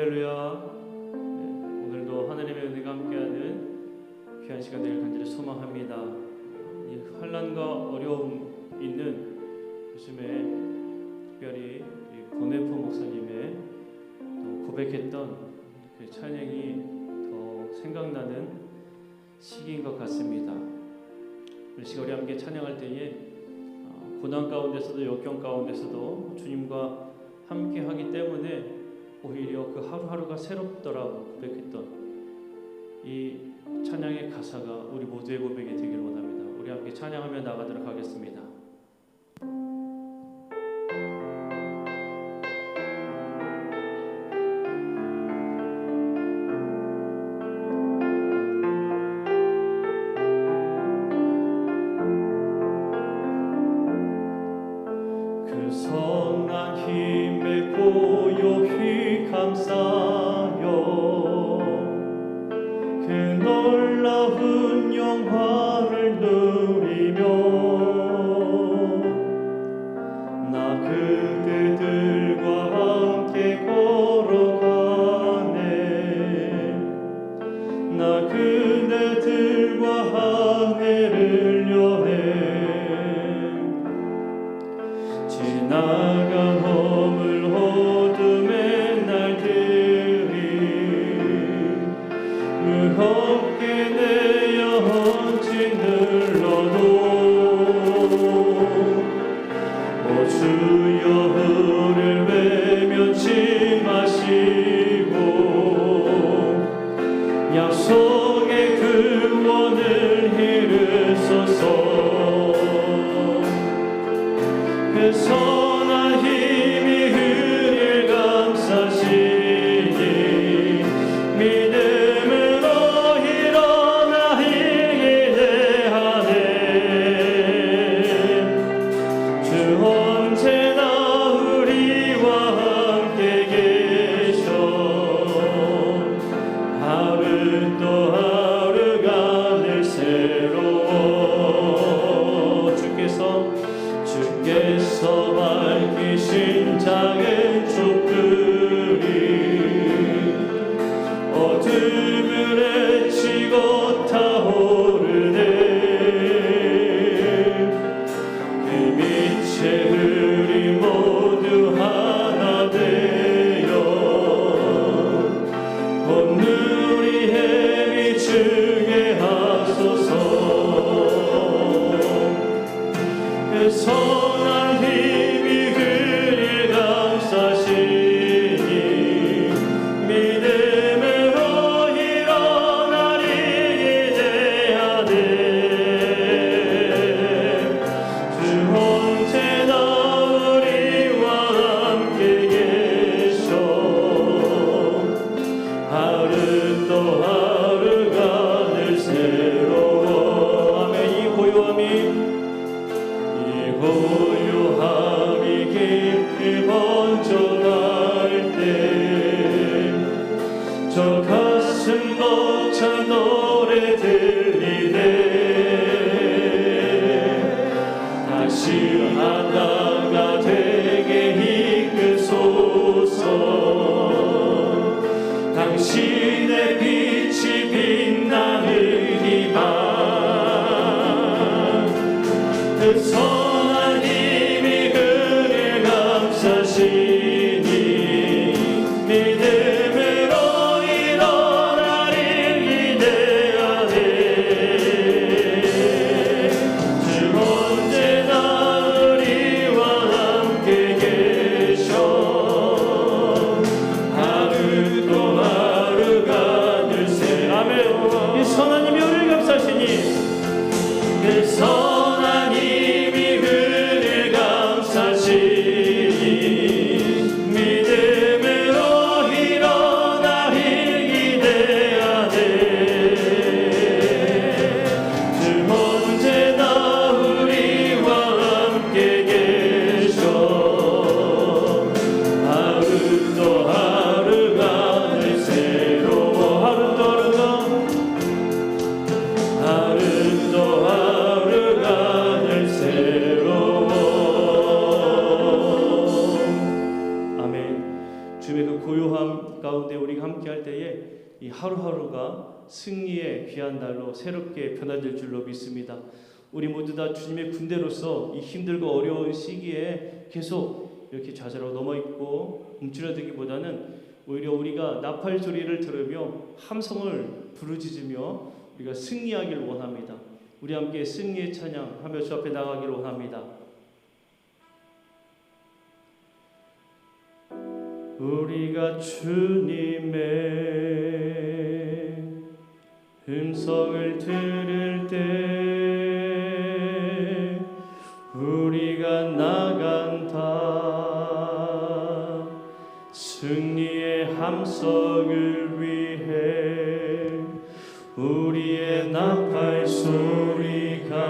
할렐루야. 오늘도 하나님의 은혜가 함께하는 귀한 시간 되길 간절히 소망합니다. 이 환난과 어려움 있는 요즘에 특별히 고네포 목사님의 고백했던 그 찬양이 더 생각나는 시기인 것 같습니다. 이 시간 우리 함께 찬양할 때에 고난 가운데서도 역경 가운데서도 주님과 함께 하기 때문에 오히려 그 하루하루가 새롭더라고 고백했던 이 찬양의 가사가 우리 모두의 고백이 되기를 원합니다. 우리 함께 찬양하며 나가도록 하겠습니다. 그 선한 힘에 고요히 감싸요. 그 놀라운 영화를 누리며 나 그대들과 함께 걸어가네. 나 그대들과 하늘을 여네. 지나간 허물 어둠의 날들이 무겁게 내어 짓눌러도 오 주여 우리를 외면치 마시고 약속의 구원을 이루소서. 그 선한 힘이 우리를 감싸시니 믿음으로 일어나 이기대하네. 주 언제나 우리와 함께 계셔. 하루 또 하루가 늘 새로워. 주께서 밝히신 작은 촛불이 어둠을 헤치고 타오르네. 그 빛에 우리 모두 하나 되어 온 우리의 비추게 하소서. 그 선한 힘이 우리를 감싸시니 믿음으로 일어나리 기대하네. 주 언제나 우리와 함께 계셔. 하루 또 하루가 늘 새로워. 아멘. 이 고요함이 깊이 번져갈 때 저 가슴 벅찬 노래 들리네. 다시 하나가 되게 이끄소서. 당신의 빛이 빛나는 희망. 그 선한 힘이 그를 감싸시니 믿음으로 일어나리 기대하네. 주 언제나 우리와 함께 계셔. 하루 또 하루가 늘 새. 아멘. 이 선한 힘이 우리를 감싸시니 그 선한 힘이 하루하루가 승리의 귀한 날로 새롭게 변화될 줄로 믿습니다. 우리 모두 다 주님의 군대로서 이 힘들고 어려운 시기에 계속 이렇게 좌절하고 넘어있고 움츠러들기보다는 오히려 우리가 나팔 소리를 들으며 함성을 부르짖으며 우리가 승리하길 원합니다. 우리 함께 승리의 찬양하며 주 앞에 나가길 원합니다. 우리가 주님의 음성을 들을 때 우리가 나간다. 승리의 함성을 위해 우리의 나팔 소리가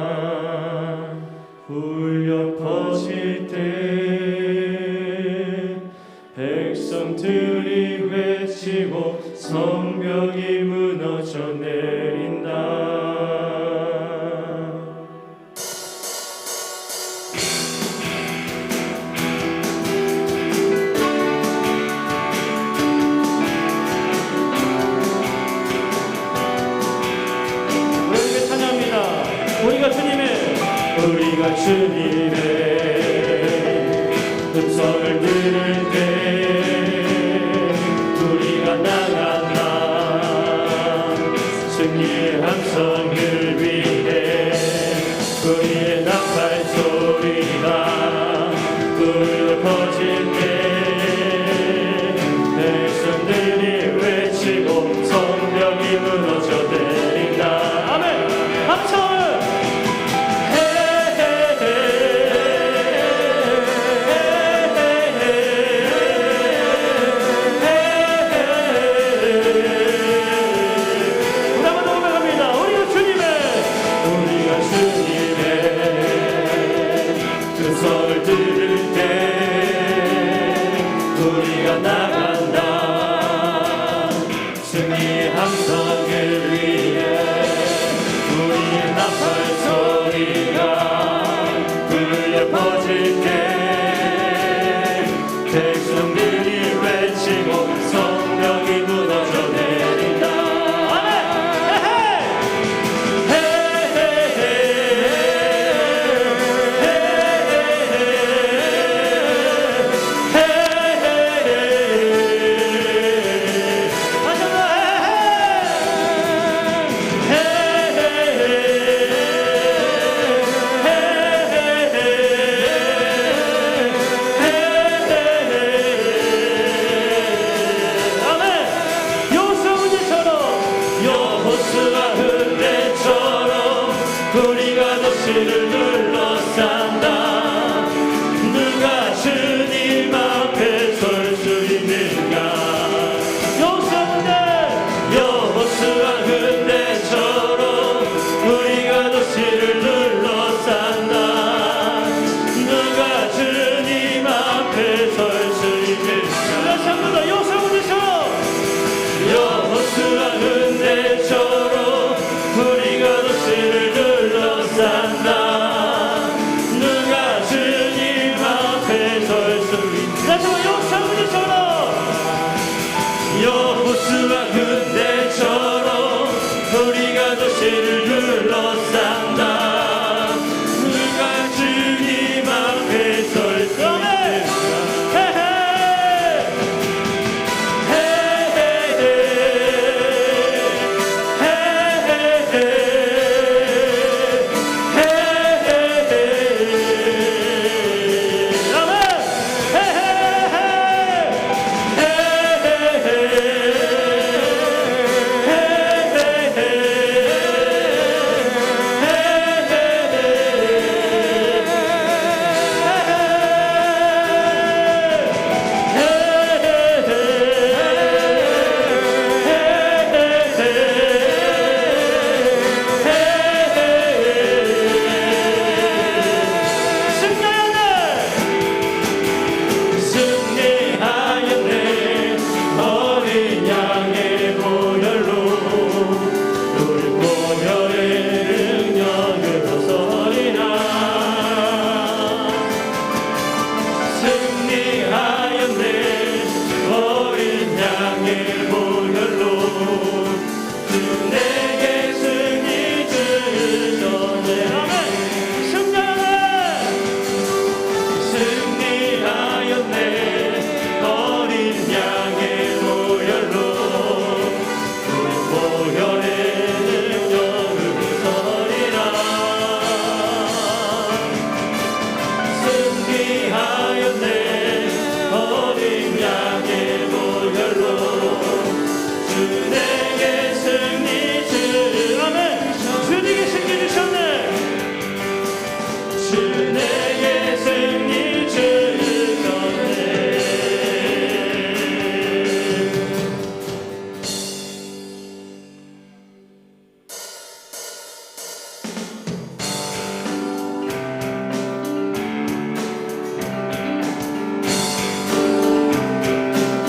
울려 퍼질 때 백성들이 외치고 성벽이 무너져 내린다. 우리가 주님의 음성을 들을 때 우리가 나간다. 승리의 함성을 위해 우리의 나팔 소리가 울려 퍼질 때 백성들이 외치고 성벽이 무너져 내린다. 아멘. 함성. 여호수아 그때처럼 우리가 도시를 둘러싼다.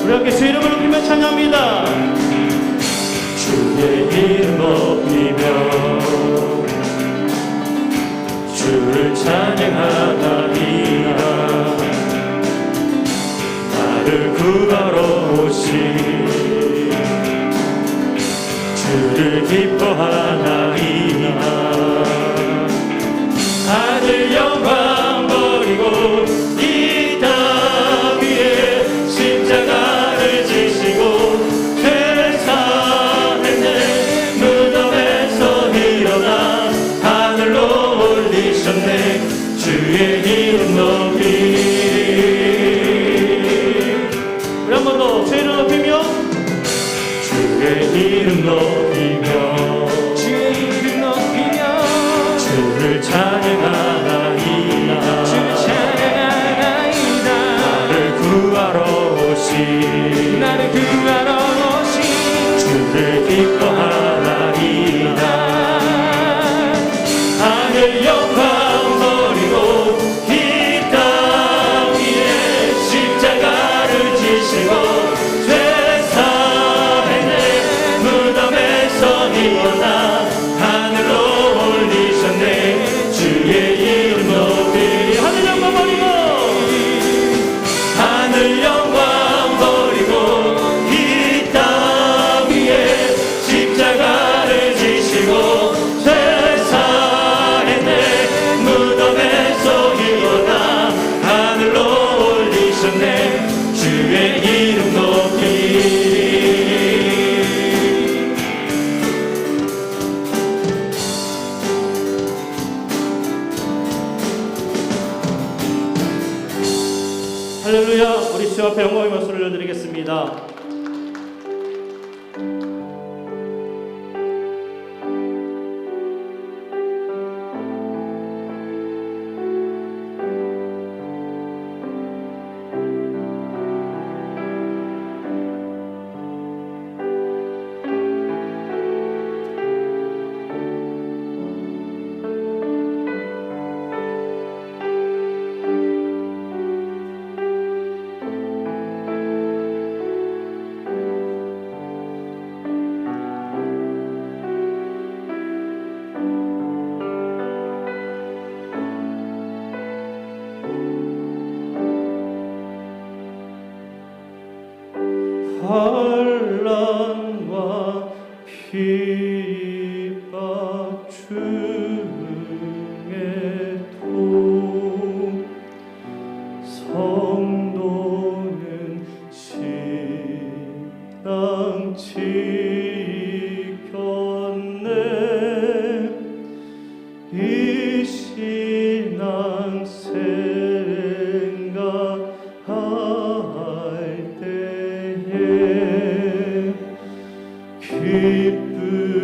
우리 함께 주 이름을 높이며 찬양합니다. 주의 이름 높이며 주를 찬양하나이다. 나를 구하러 오신 주를 기뻐하나이다. 하늘 영광 버리고 이 땅 위에 십자가를 지시고 죄사했네. 무덤에서 일어나 하늘로 올리셨네. 주의 이름 높이. 우리 한 번 더 주의 이름 높이며 주의 이름 높이며 주의 이름 높이며 주를 찬양하나이다. 주를 찬양하나이다. 나를 구하러 오신 주를 기뻐하나이다. 하늘 영광 버리고 이 땅 위에 십자가를 지시고 죄 사했네. 무덤에서 일어나 하늘로 올리셨네. 주의 이름 높이. 하늘 영광 버리고 하늘 영광 버리고 이 땅 위에 십자가를 지시고 죄 사했네. 무덤에서 일어나 하늘로 올리셨네. 주의 이름 높이. 할렐루야. 우리 주 앞에 영광의 박수를 올려드리겠습니다. 환난과 핍박 중에도 성도는 신앙 지켰네. 이 신앙 생각할 때에 기쁨이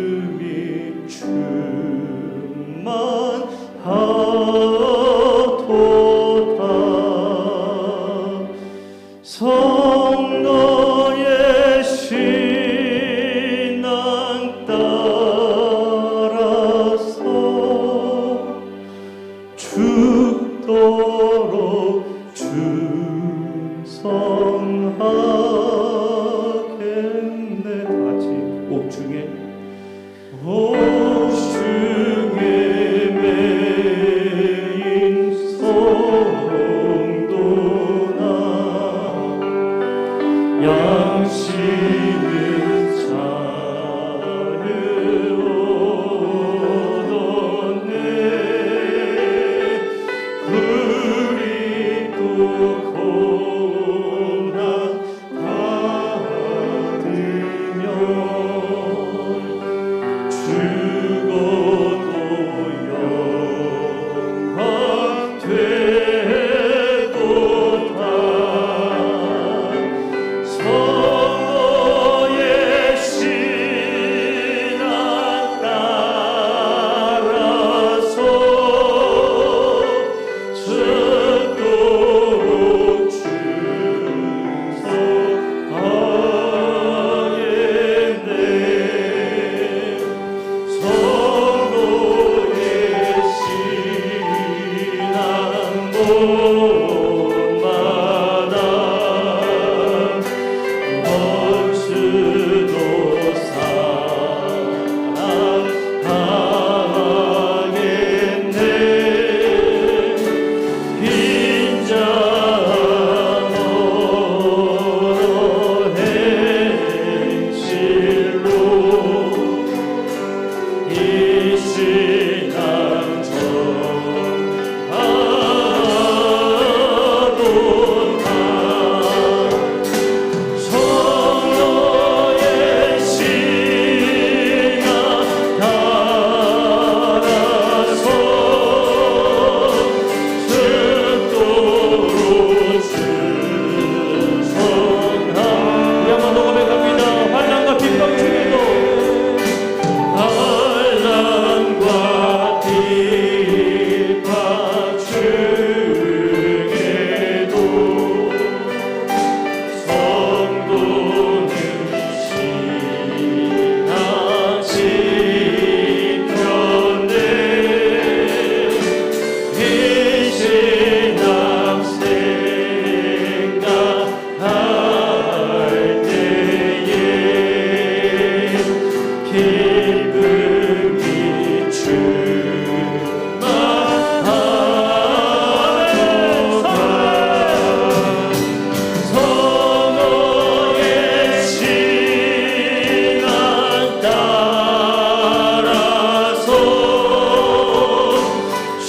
충만하도다. 성도의 신앙 따라서 죽도록 충성하겠네. 다같이 옥중에 옥중에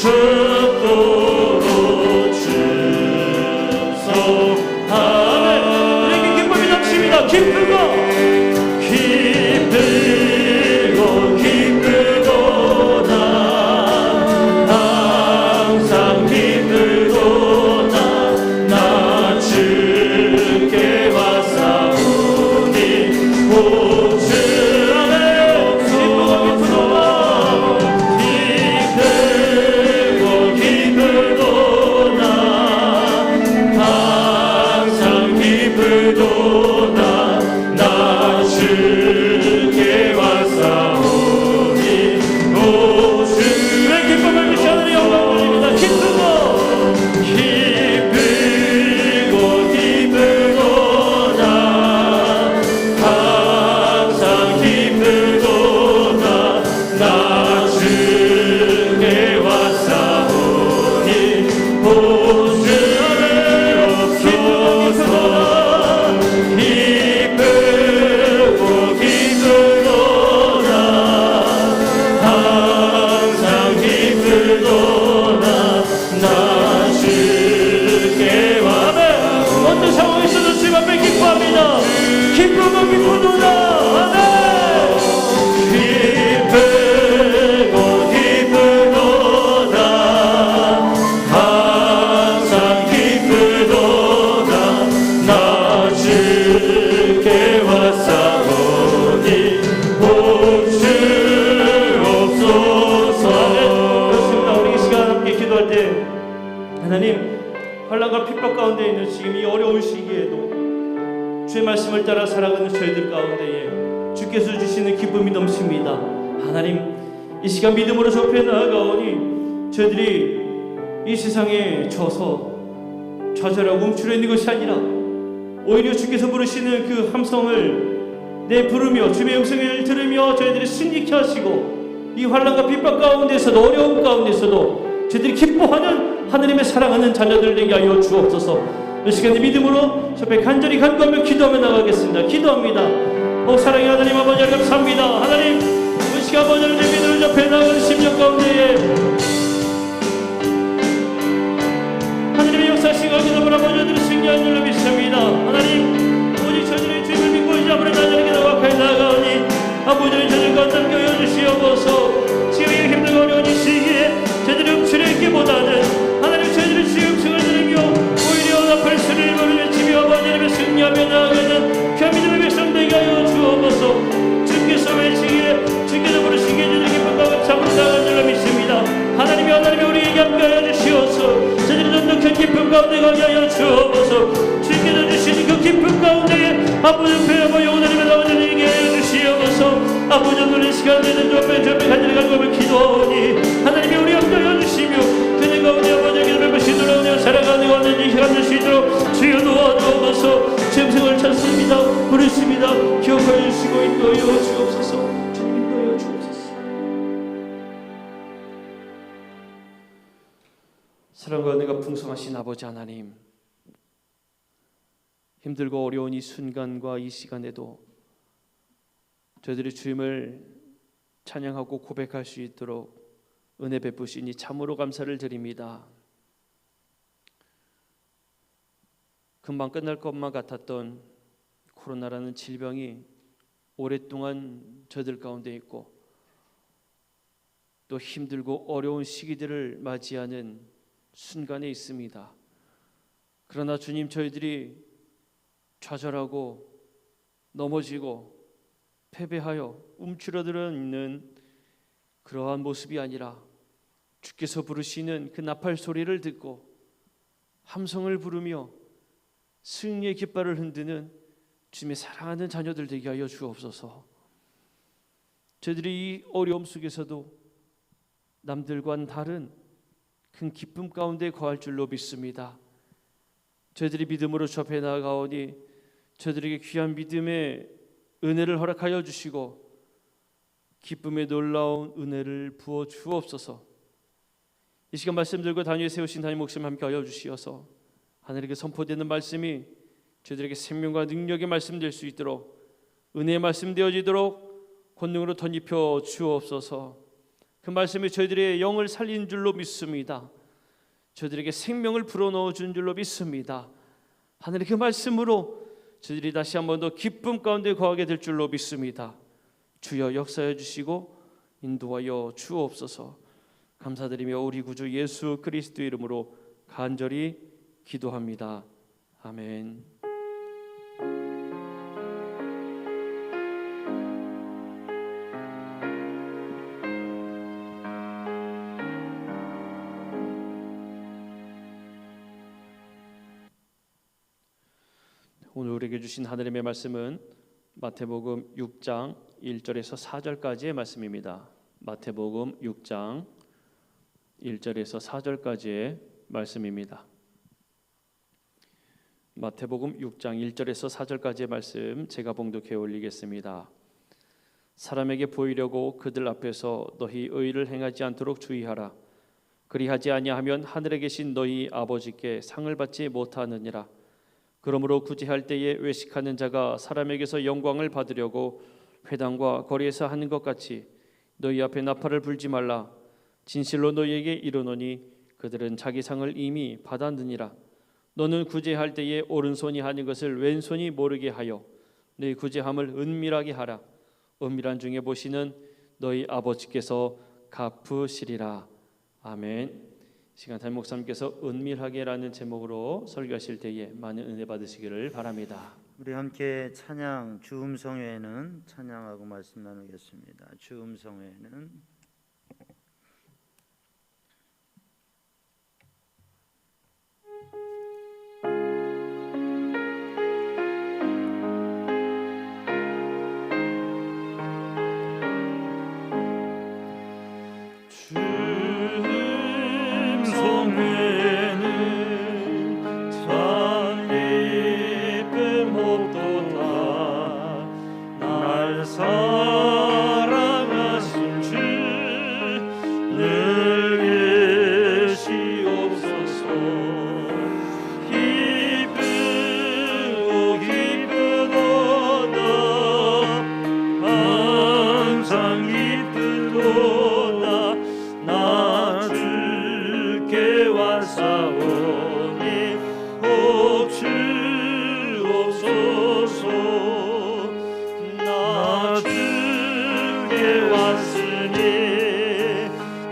축복으로 축소하네. 우리에게 기쁨이 넘칩니다. 기쁘고 기쁘도다 항상 기쁘도다 나 주께 왔사오니 오주하네. 기쁘고 기쁘도다 항상 기쁘도다 나 주께 왔사오니 오주. 왜 기쁨을 비치 하늘의 영광 올립니다. 기쁘고 기쁘도다 항상 기쁘도다 나 주께 왔사오니 오주 기쁘소서. 기쁘고 기쁘도다 항상 기쁘도다 나 주께 왔네. 어떤 상황이 있어도 주님 앞에 기뻐합니다. 기쁘고 기쁘도다. 아멘. 기쁘고 기쁘도다 항상 기쁘도다 나 주께 왔사오니 옵주옵소서. 그렇습니다. 우리 이 시간 함께 기도할 때 하나님, 환난과 핍박 가운데 있는 지금 이 어려운 시기에도 주의 말씀을 따라 살아가는 저희들 가운데에 주께서 주시는 기쁨이 넘칩니다. 하나님, 이 시간 믿음으로 접해 나아가오니 저희들이 이 세상에 져서 좌절하고 움츠려 있는 것이 아니라 오히려 주께서 부르시는 그 함성을 부르며 주의 음성을 들으며 저희들이 승리케 하시고 이 환난과 핍박 가운데서도 어려움 가운데서도 저희들이 기뻐하는 하나님의 사랑하는 자녀들 되게 하여 주옵소서. 이 시간에 믿음으로 저에 간절히 간구하며 기도하며 나가겠습니다. 기도합니다. 사랑의 하나님 아버지 감사합니다. 하나님, 이 시간 아버지를 믿음으로 접해 나가는 심령 가운데에 하나님의 역사시가 기도하며 아버지들이 승리하는 줄로 믿습니다. 하나님, 오직 저희들의 주님을 믿고 이제 아무리 나중에 나가까지 나가오니 아버지의 저들 가운데 여 주시옵소서. 지금 이 힘들고 어려운 이 시기에 저희들이 움츠려 있기보다는 하나님 저희들의 주의 음성을 들으며 오히려 나팔 소리를 외치며 아버지를 승리하며 나아가는 그 믿음의 백성 되게 하여 주옵소서. 주께서 외치기에 주께서 부르시기에 저희들의 기쁨과 감사함으로 나아가는 줄로 믿습니다. 하나님이 우리에게 함께하여 주시옵소서. 저희들이 전독한 기쁨 가운데 가게 하여 주옵소서. 주께서 주시는 그 기쁨 가운데에 아버지 앞에 아버 영원하님의 아버지에게 하여 주시옵소서. 아버지 오늘 시간 되는 좁에 간절히 간구하며 기도하오니 하나님이 우리 함께하여 주시며 그들 가운데 아버지에게 뵙으시 돌아오며 살아가는 가운데 이 시간 될 수 있도록 주여 도와주옵소서. 짐승을 찾습니다. 부르십니다. 기억하여 주시고 인도하여 주옵소서. 주님 인도하여 주옵소서. 사랑과 은혜가 풍성하신 아버지 하나님, 힘들고 어려운 이 순간과 이 시간에도 저희들이 주님을 찬양하고 고백할 수 있도록 은혜 베푸시니 참으로 감사를 드립니다. 금방 끝날 것만 같았던 코로나라는 질병이 오랫동안 저희들 가운데 있고 또 힘들고 어려운 시기들을 맞이하는 순간에 있습니다. 그러나 주님, 저희들이 좌절하고 넘어지고 패배하여 움츠러들어 있는 그러한 모습이 아니라 주께서 부르시는 그 나팔 소리를 듣고 함성을 부르며 승리의 깃발을 흔드는 주님의 사랑하는 자녀들 되게 하여 주옵소서. 저희들이 이 어려움 속에서도 남들과는 다른 큰 기쁨 가운데 거할 줄로 믿습니다. 저희들이 믿음으로 접해 나아가오니 저희들에게 귀한 믿음의 은혜를 허락하여 주시고 기쁨의 놀라운 은혜를 부어 주옵소서. 이 시간 말씀 들고 단위에 세우신 하나님 목숨 함께 하여 주시어서 하늘에게 선포되는 말씀이 저희들에게 생명과 능력의 말씀 될 수 있도록 은혜의 말씀 되어지도록 권능으로 덧입혀 주옵소서. 그 말씀이 저희들의 영을 살린 줄로 믿습니다. 저희들에게 생명을 불어넣어 준 줄로 믿습니다. 하늘의 그 말씀으로 저희들이 다시 한 번 더 기쁨 가운데 거하게 될 줄로 믿습니다. 주여 역사해 주시고 인도하여 주옵소서. 감사드리며 우리 구주 예수 그리스도 이름으로 간절히 기도합니다. 아멘. 오늘 우리에게 주신 하나님의 말씀은 마태복음 6장 1절에서 4절까지의 말씀입니다. 마태복음 6장 1절에서 4절까지의 말씀입니다. 마태복음 6장 1절에서 4절까지의 말씀 제가 봉독해 올리겠습니다. 사람에게 보이려고 그들 앞에서 너희 의를 행하지 않도록 주의하라. 그리하지 아니하면 하늘에 계신 너희 아버지께 상을 받지 못하느니라. 그러므로 구제할 때에 외식하는 자가 사람에게서 영광을 받으려고 회당과 거리에서 하는 것 같이 너희 앞에 나팔을 불지 말라. 진실로 너희에게 이르노니 그들은 자기 상을 이미 받았느니라. 너는 구제할 때에 오른손이 하는 것을 왼손이 모르게 하여 너희 구제함을 은밀하게 하라. 은밀한 중에 보시는 너희 아버지께서 갚으시리라. 아멘. 시간 담임 목사님께서 은밀하게라는 제목으로 설교하실 때에 많은 은혜 받으시기를 바랍니다. 우리 함께 찬양 주음성회는 찬양하고 말씀 나누겠습니다. 주음성회는 사랑하신 주 늘 계시옵소서. 기쁘고 기쁘도다 항상 기쁘도다 나 주께 왔사오니 꼭 주옵소서. 왔으니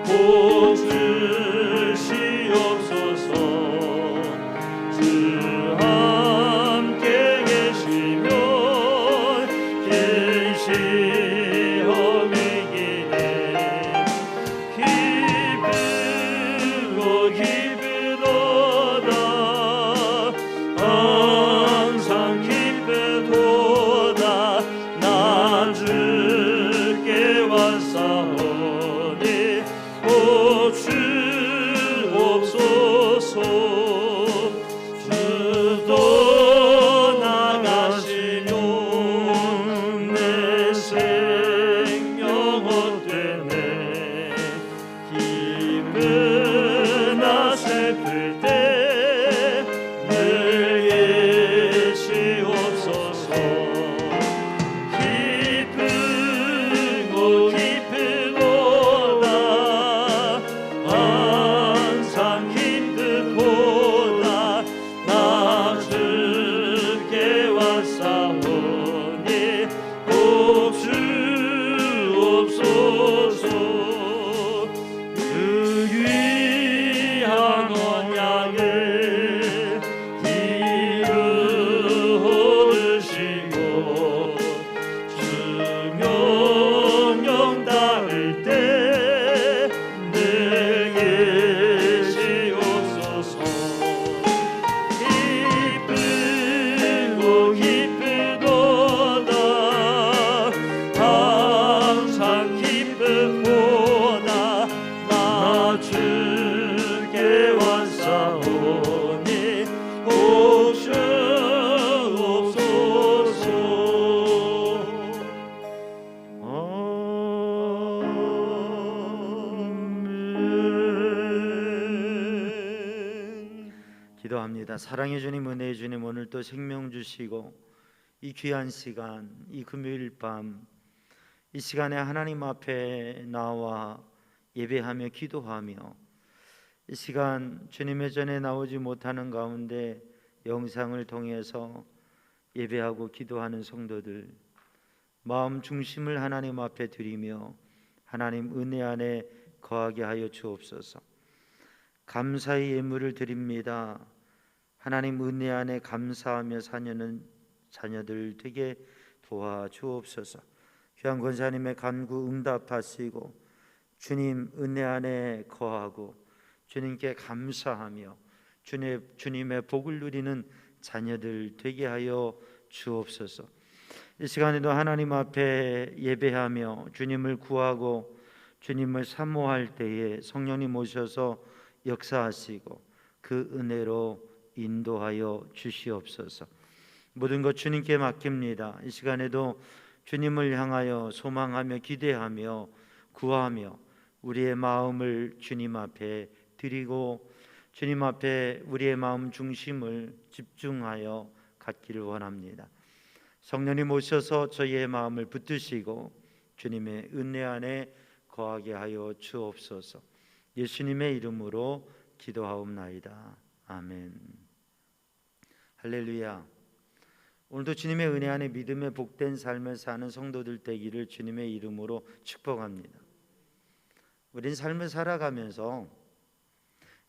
복 주시옵소서. 주 함께 계시면 계시험이기에 기쁘고 기쁘도다 항상 기쁘도다 나 주께 왔사오니 꼭 주옵소서. 주 떠나가시면 내 생명 헛되네. 기쁘나 슬플 때 늘 계시옵소서. 기쁘고 기쁘도다 항상 기쁘도다 나 주께 왔사오니 꼭 주옵소서. 그 귀한 언약을 이루어주시고 주 명령 따를 때 늘 계시옵소서. 기쁘고 기쁘도다 항상 기쁘도다 나 주께 왔사오니 꼭 주옵소서. 아멘. 기도합니다. 사랑의 주님, 은혜의 주님, 오늘 또 생명 주시고 이 귀한 시간, 이 금요일 밤 이 시간에 하나님 앞에 나와 예배하며 기도하며 이 시간 주님의 전에 나오지 못하는 가운데 영상을 통해서 예배하고 기도하는 성도들 마음 중심을 하나님 앞에 드리며 하나님 은혜 안에 거하게 하여 주옵소서. 감사의 예물을 드립니다. 하나님 은혜 안에 감사하며 사는 자녀들 되게 도와주옵소서. 귀한 권사님의 간구 응답하시고 주님 은혜 안에 거하고 주님께 감사하며 주님의 복을 누리는 자녀들 되게 하여 주옵소서. 이 시간에도 하나님 앞에 예배하며 주님을 구하고 주님을 사모할 때에 성령님 오셔서 역사하시고 그 은혜로 인도하여 주시옵소서. 모든 것 주님께 맡깁니다. 이 시간에도 주님을 향하여 소망하며 기대하며 구하며 우리의 마음을 주님 앞에 드리고 주님 앞에 우리의 마음 중심을 집중하여 갖기를 원합니다. 성령님 오셔서 저희의 마음을 붙드시고 주님의 은혜 안에 거하게 하여 주옵소서. 예수님의 이름으로 기도하옵나이다. 아멘. 할렐루야. 오늘도 주님의 은혜 안에 믿음의 복된 삶을 사는 성도들 되기를 주님의 이름으로 축복합니다. 우린 삶을 살아가면서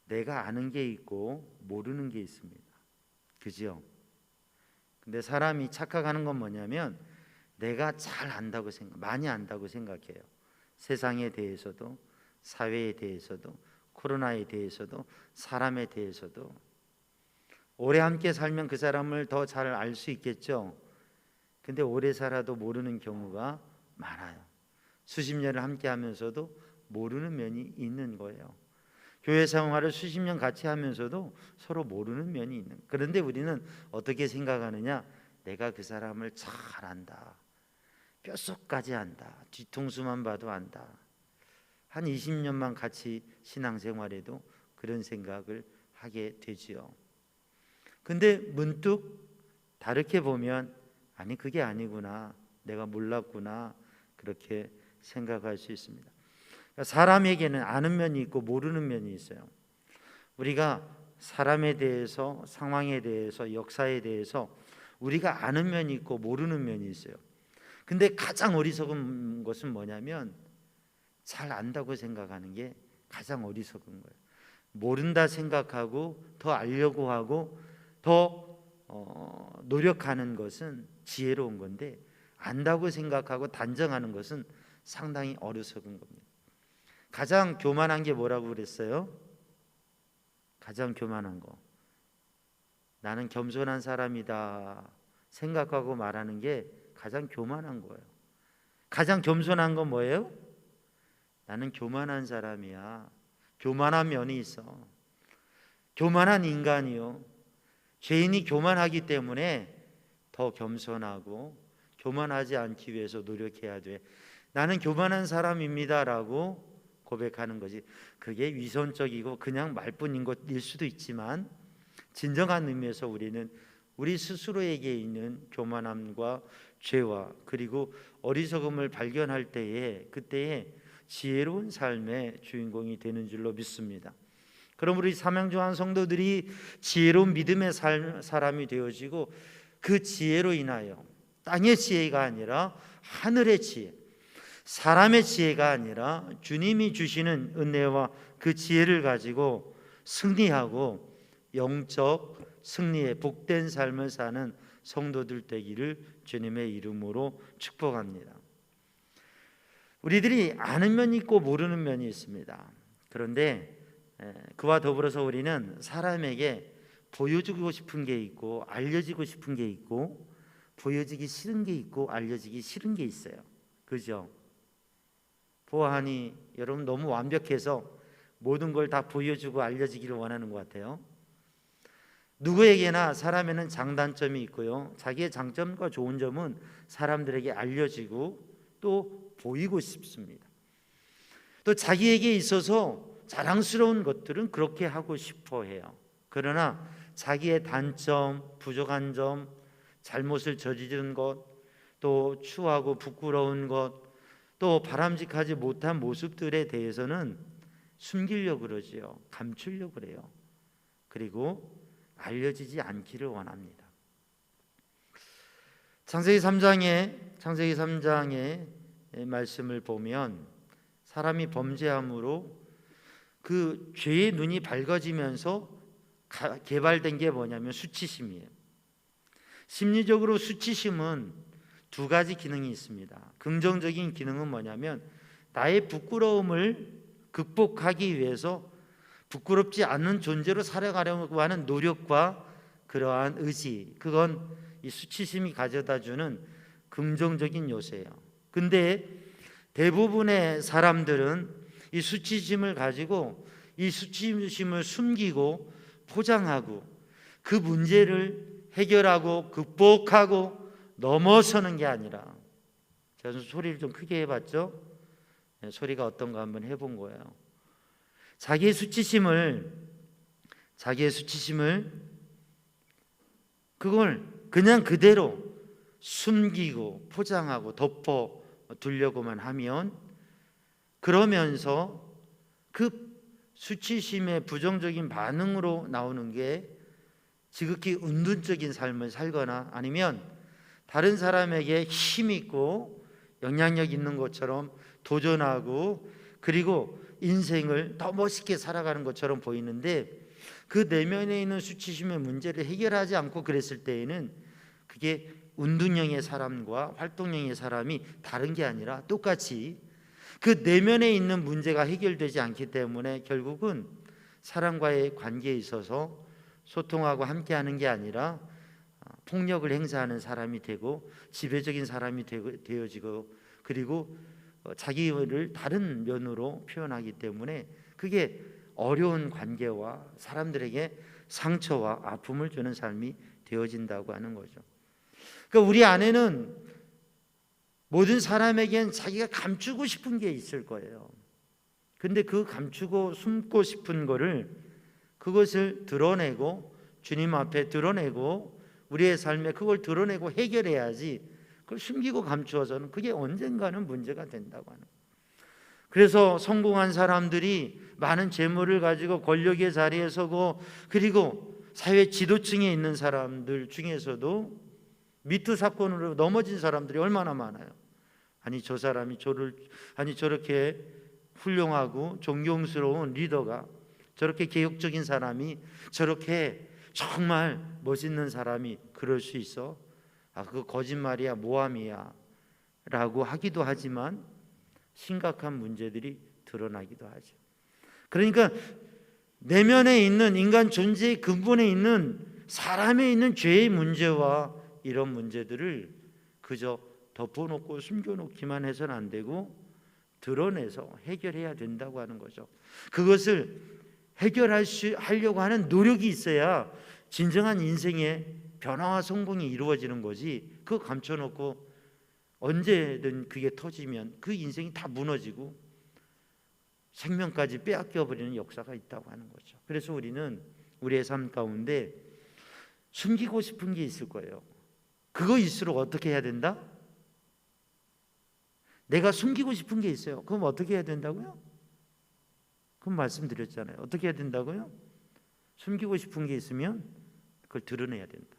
내가 아는 게 있고 모르는 게 있습니다. 그죠? 근데 사람이 착각하는 건 뭐냐면 내가 잘 안다고 많이 안다고 생각해요. 세상에 대해서도 사회에 대해서도 코로나에 대해서도 사람에 대해서도. 오래 함께 살면 그 사람을 더 잘 알 수 있겠죠. 근데 오래 살아도 모르는 경우가 많아요. 수십 년을 함께 하면서도 모르는 면이 있는 거예요. 교회 생활을 수십 년 같이 하면서도 서로 모르는 면이 있는. 그런데 우리는 어떻게 생각하느냐? 내가 그 사람을 잘 안다. 뼛속까지 안다. 뒤통수만 봐도 안다. 한 20년만 같이 신앙생활해도 그런 생각을 하게 되지요. 근데 문득 다르게 보면 아니 그게 아니구나. 내가 몰랐구나. 그렇게 생각할 수 있습니다. 사람에게는 아는 면이 있고 모르는 면이 있어요. 우리가 사람에 대해서, 상황에 대해서, 역사에 대해서 우리가 아는 면이 있고 모르는 면이 있어요. 근데 가장 어리석은 것은 뭐냐면 잘 안다고 생각하는 게 가장 어리석은 거예요. 모른다 생각하고 더 알려고 하고 더 노력하는 것은 지혜로운 건데 안다고 생각하고 단정하는 것은 상당히 어리석은 겁니다. 가장 교만한 게 뭐라고 그랬어요? 가장 교만한 거. 나는 겸손한 사람이다 생각하고 말하는 게 가장 교만한 거예요. 가장 겸손한 건 뭐예요? 나는 교만한 사람이야. 교만한 면이 있어. 교만한 인간이요. 죄인이 교만하기 때문에 더 겸손하고 교만하지 않기 위해서 노력해야 돼. 나는 교만한 사람입니다라고 고백하는 거지. 그게 위선적이고 그냥 말뿐인 것일 수도 있지만 진정한 의미에서 우리는 우리 스스로에게 있는 교만함과 죄와 그리고 어리석음을 발견할 때에 그때에 지혜로운 삶의 주인공이 되는 줄로 믿습니다. 그럼 우리 삼양조한 성도들이 지혜로운 믿음의 사람이 되어지고 그 지혜로 인하여 땅의 지혜가 아니라 하늘의 지혜, 사람의 지혜가 아니라 주님이 주시는 은혜와 그 지혜를 가지고 승리하고 영적 승리의 복된 삶을 사는 성도들 되기를 주님의 이름으로 축복합니다. 우리들이 아는 면이 있고 모르는 면이 있습니다. 그런데 그와 더불어서 우리는 사람에게 보여주고 싶은 게 있고 알려지고 싶은 게 있고 보여지기 싫은 게 있고 알려지기 싫은 게 있어요. 그죠? 보아하니 여러분 너무 완벽해서 모든 걸 다 보여주고 알려지기를 원하는 것 같아요. 누구에게나 사람에는 장단점이 있고요. 자기의 장점과 좋은 점은 사람들에게 알려지고 또 보이고 싶습니다. 또 자기에게 있어서 자랑스러운 것들은 그렇게 하고 싶어 해요. 그러나 자기의 단점, 부족한 점, 잘못을 저지른 것, 또 추하고 부끄러운 것, 또 바람직하지 못한 모습들에 대해서는 숨기려고 그러지요. 감추려고 그래요. 그리고 알려지지 않기를 원합니다. 창세기 3장의 말씀을 보면 사람이 범죄함으로 그 죄의 눈이 밝아지면서 개발된 게 뭐냐면 수치심이에요. 심리적으로 수치심은 두 가지 기능이 있습니다. 긍정적인 기능은 뭐냐면 나의 부끄러움을 극복하기 위해서 부끄럽지 않은 존재로 살아가려고 하는 노력과 그러한 의지, 그건 이 수치심이 가져다주는 긍정적인 요소예요. 근데 대부분의 사람들은 이 수치심을 가지고 이 수치심을 숨기고 포장하고 그 문제를 해결하고 극복하고 넘어서는 게 아니라, 제가 소리를 좀 크게 해봤죠? 소리가 어떤가 한번 해본 거예요. 자기의 수치심을 그걸 그냥 그대로 숨기고 포장하고 덮어 두려고만 하면, 그러면서 그 수치심의 부정적인 반응으로 나오는 게 지극히 은둔적인 삶을 살거나 아니면 다른 사람에게 힘 있고 영향력 있는 것처럼 도전하고 그리고 인생을 더 멋있게 살아가는 것처럼 보이는데, 그 내면에 있는 수치심의 문제를 해결하지 않고 그랬을 때에는 그게 운동형의 사람과 활동형의 사람이 다른 게 아니라 똑같이 그 내면에 있는 문제가 해결되지 않기 때문에 결국은 사람과의 관계에 있어서 소통하고 함께하는 게 아니라 폭력을 행사하는 사람이 되고 지배적인 사람이 되어지고, 그리고 자기를 다른 면으로 표현하기 때문에 그게 어려운 관계와 사람들에게 상처와 아픔을 주는 삶이 되어진다고 하는 거죠. 그러니까 우리 안에는 모든 사람에겐 자기가 감추고 싶은 게 있을 거예요. 근데 그 감추고 숨고 싶은 거를, 그것을 드러내고 주님 앞에 드러내고 우리의 삶에 그걸 드러내고 해결해야지, 그걸 숨기고 감추어서는 그게 언젠가는 문제가 된다고 하는 거예요. 그래서 성공한 사람들이 많은 재물을 가지고 권력의 자리에 서고, 그리고 사회 지도층에 있는 사람들 중에서도 미투 사건으로 넘어진 사람들이 얼마나 많아요. 아니 저 사람이 저렇게 훌륭하고 존경스러운 리더가, 저렇게 개혁적인 사람이, 저렇게 정말 멋있는 사람이 그럴 수 있어? 그거 거짓말이야, 모함이야 라고 하기도 하지만 심각한 문제들이 드러나기도 하죠. 그러니까 내면에 있는 인간 존재의 근본에 있는 사람에 있는 죄의 문제와 이런 문제들을 그저 덮어놓고 숨겨놓기만 해서는 안 되고 드러내서 해결해야 된다고 하는 거죠. 그것을 하려고 하는 노력이 있어야 진정한 인생의 변화와 성공이 이루어지는 거지, 그거 감춰놓고 언제든 그게 터지면 그 인생이 다 무너지고 생명까지 빼앗겨 버리는 역사가 있다고 하는 거죠. 그래서 우리는 우리의 삶 가운데 숨기고 싶은 게 있을 거예요. 그거 있을수록 어떻게 해야 된다? 내가 숨기고 싶은 게 있어요. 그럼 어떻게 해야 된다고요? 그럼 말씀드렸잖아요. 어떻게 해야 된다고요? 숨기고 싶은 게 있으면 그걸 드러내야 된다.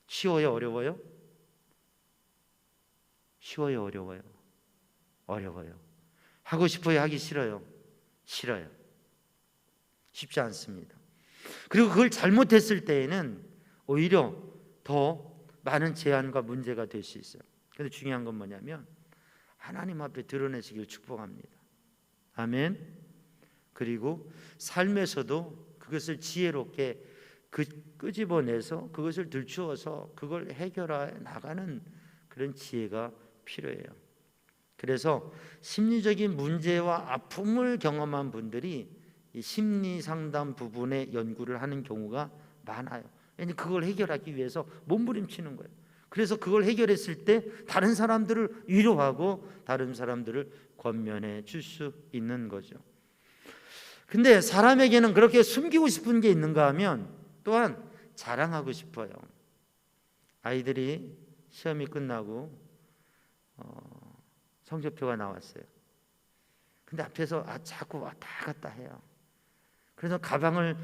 쉬워요, 어려워요? 쉬워요, 어려워요? 어려워요. 하고 싶어요, 하기 싫어요? 싫어요. 쉽지 않습니다. 그리고 그걸 잘못했을 때에는 오히려 더 많은 제한과 문제가 될 수 있어요. 그런데 중요한 건 뭐냐면 하나님 앞에 드러내시길 축복합니다. 아멘. 그리고 삶에서도 그것을 지혜롭게 끄집어내서 그것을 들추어서 그걸 해결해 나가는 그런 지혜가 필요해요. 그래서 심리적인 문제와 아픔을 경험한 분들이 이 심리 상담 부분의 연구를 하는 경우가 많아요. 왜냐하면 그걸 해결하기 위해서 몸부림치는 거예요. 그래서 그걸 해결했을 때 다른 사람들을 위로하고 다른 사람들을 권면해 줄 수 있는 거죠. 근데 사람에게는 그렇게 숨기고 싶은 게 있는가 하면 또한 자랑하고 싶어요. 아이들이 시험이 끝나고 성적표가 나왔어요. 근데 앞에서 자꾸 왔다 갔다 해요. 그래서 가방을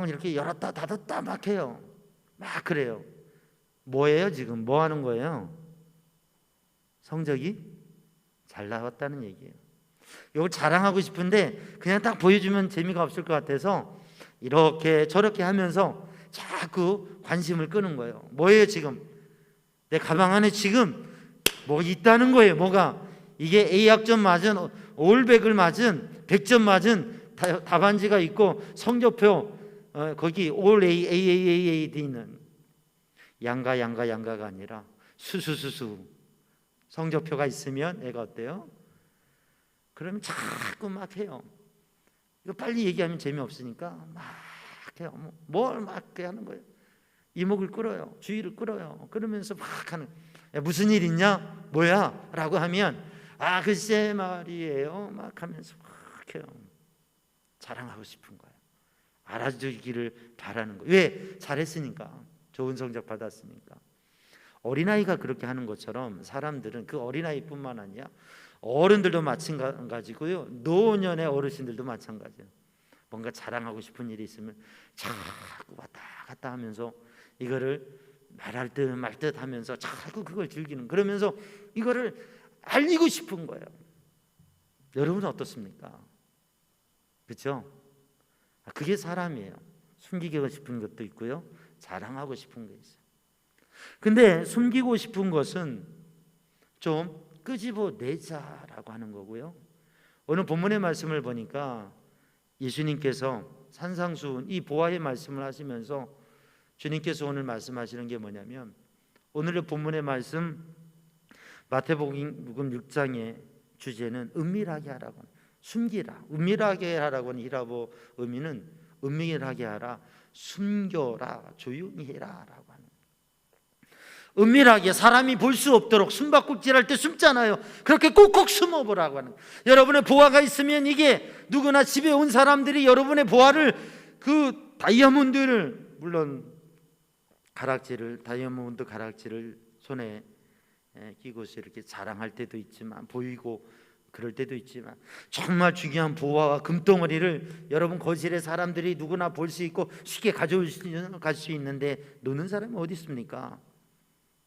이렇게 열었다 닫았다 막 해요. 막 그래요. 뭐예요 지금? 뭐 하는 거예요? 성적이 잘 나왔다는 얘기예요. 이걸 자랑하고 싶은데 그냥 딱 보여주면 재미가 없을 것 같아서 이렇게 저렇게 하면서 자꾸 관심을 끄는 거예요. 뭐예요 지금? 내 가방 안에 지금 뭐 있다는 거예요. 뭐가? 이게 A학점 맞은, 올백을 맞은, 100점 맞은 답안지가 있고 성적표 거기 올 A 돼 있는 양가가 아니라 수수수수 성적표가 있으면 애가 어때요? 그러면 자꾸 막 해요. 이거 빨리 얘기하면 재미없으니까 막 해요. 뭘 막 하는 거예요. 이목을 끌어요. 주의를 끌어요. 그러면서 막 하는, 야, 무슨 일 있냐? 뭐야? 라고 하면 글쎄 말이에요. 막 하면서 막 해요. 자랑하고 싶은 거예요. 알아주기를 바라는 거예요. 왜? 잘했으니까. 좋은 성적 받았으니까. 어린아이가 그렇게 하는 것처럼 사람들은 그 어린아이뿐만 아니라 어른들도 마찬가지고요. 노년의 어르신들도 마찬가지예요. 뭔가 자랑하고 싶은 일이 있으면 자꾸 왔다 갔다 하면서 이거를 말할 듯 말 듯 하면서 자꾸 그걸 즐기는, 그러면서 이거를 알리고 싶은 거예요. 여러분은 어떻습니까? 그렇죠? 그게 사람이에요. 숨기고 싶은 것도 있고요, 자랑하고 싶은 게 있어요. 근데 숨기고 싶은 것은 좀 끄집어내자라고 하는 거고요. 오늘 본문의 말씀을 보니까 예수님께서 산상수훈 이 보아의 말씀을 하시면서 주님께서 오늘 말씀하시는 게 뭐냐면, 오늘의 본문의 말씀 마태복음 6장의 주제는 은밀하게 하라고, 숨기라, 은밀하게 하라고 하는 히라보 의미는 은밀하게 하라, 숨겨라, 조용히 해라 라고 하는, 은밀하게 사람이 볼 수 없도록, 숨바꼭질할 때 숨잖아요. 그렇게 꼭꼭 숨어보라고 하는, 여러분의 보화가 있으면 이게 누구나 집에 온 사람들이 여러분의 보화를, 그 다이아몬드를, 물론 가락지를, 다이아몬드 가락지를 손에 끼고서 이렇게 자랑할 때도 있지만, 보이고 그럴 때도 있지만, 정말 중요한 보화와 금덩어리를 여러분 거실에 사람들이 누구나 볼 수 있고 쉽게 가져갈 수 있는데 노는 사람이 어디 있습니까?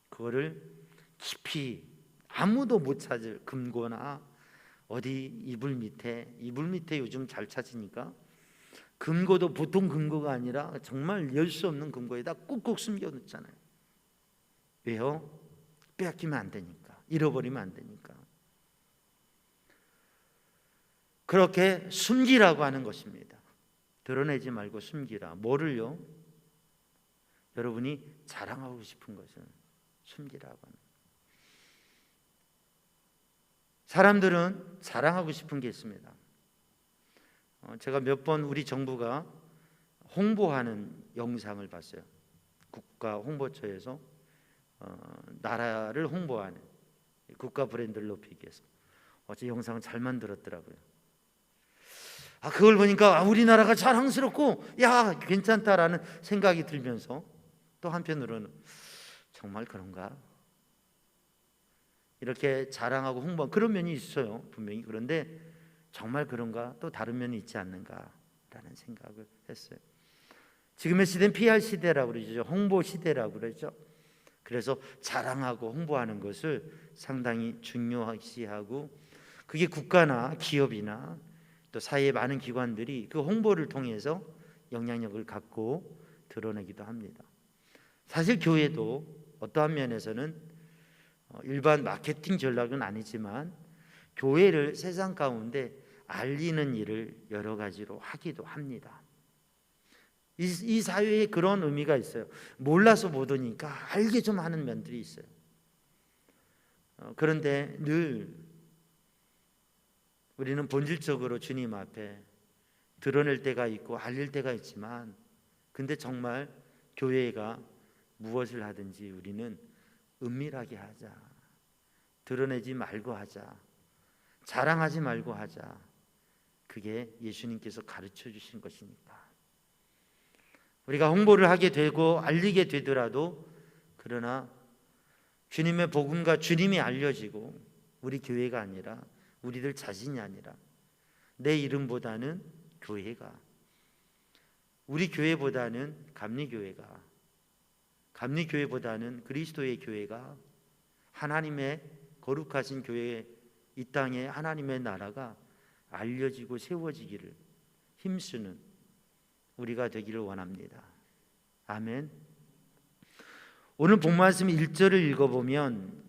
그거를 깊이 아무도 못 찾을 금고나 어디 이불 밑에 요즘 잘 찾으니까 금고도 보통 금고가 아니라 정말 열 수 없는 금고에다 꾹꾹 숨겨 놓잖아요. 왜요? 빼앗기면 안 되니까, 잃어버리면 안 되니까. 그렇게 숨기라고 하는 것입니다. 드러내지 말고 숨기라. 뭐를요? 여러분이 자랑하고 싶은 것은 숨기라고 하는. 사람들은 자랑하고 싶은 게 있습니다. 제가 몇 번 우리 정부가 홍보하는 영상을 봤어요. 국가 홍보처에서 나라를 홍보하는, 국가 브랜드를 높이기 위해서 어제 영상을 잘 만들었더라고요. 그걸 보니까 우리나라가 자랑스럽고 야 괜찮다라는 생각이 들면서, 또 한편으로는 정말 그런가? 이렇게 자랑하고 홍보, 그런 면이 있어요 분명히. 그런데 정말 그런가? 또 다른 면이 있지 않는가라는 생각을 했어요. 지금의 시대는 PR 시대라고 그러죠. 홍보 시대라고 그러죠. 그래서 자랑하고 홍보하는 것을 상당히 중요시하고, 그게 국가나 기업이나 또 사회의 많은 기관들이 그 홍보를 통해서 영향력을 갖고 드러내기도 합니다. 사실 교회도 어떠한 면에서는 일반 마케팅 전략은 아니지만 교회를 세상 가운데 알리는 일을 여러 가지로 하기도 합니다. 이 사회에 그런 의미가 있어요. 몰라서 못 오니까 알게 좀 하는 면들이 있어요. 그런데 늘 우리는 본질적으로 주님 앞에 드러낼 때가 있고 알릴 때가 있지만, 근데 정말 교회가 무엇을 하든지 우리는 은밀하게 하자, 드러내지 말고 하자, 자랑하지 말고 하자. 그게 예수님께서 가르쳐 주신 것이니까. 우리가 홍보를 하게 되고 알리게 되더라도, 그러나 주님의 복음과 주님이 알려지고 우리 교회가 아니라 우리들 자신이 아니라 내 이름보다는 교회가, 우리 교회보다는 감리교회가, 감리교회보다는 그리스도의 교회가, 하나님의 거룩하신 교회, 이 땅에 하나님의 나라가 알려지고 세워지기를 힘쓰는 우리가 되기를 원합니다. 아멘. 오늘 본말씀 1절을 읽어보면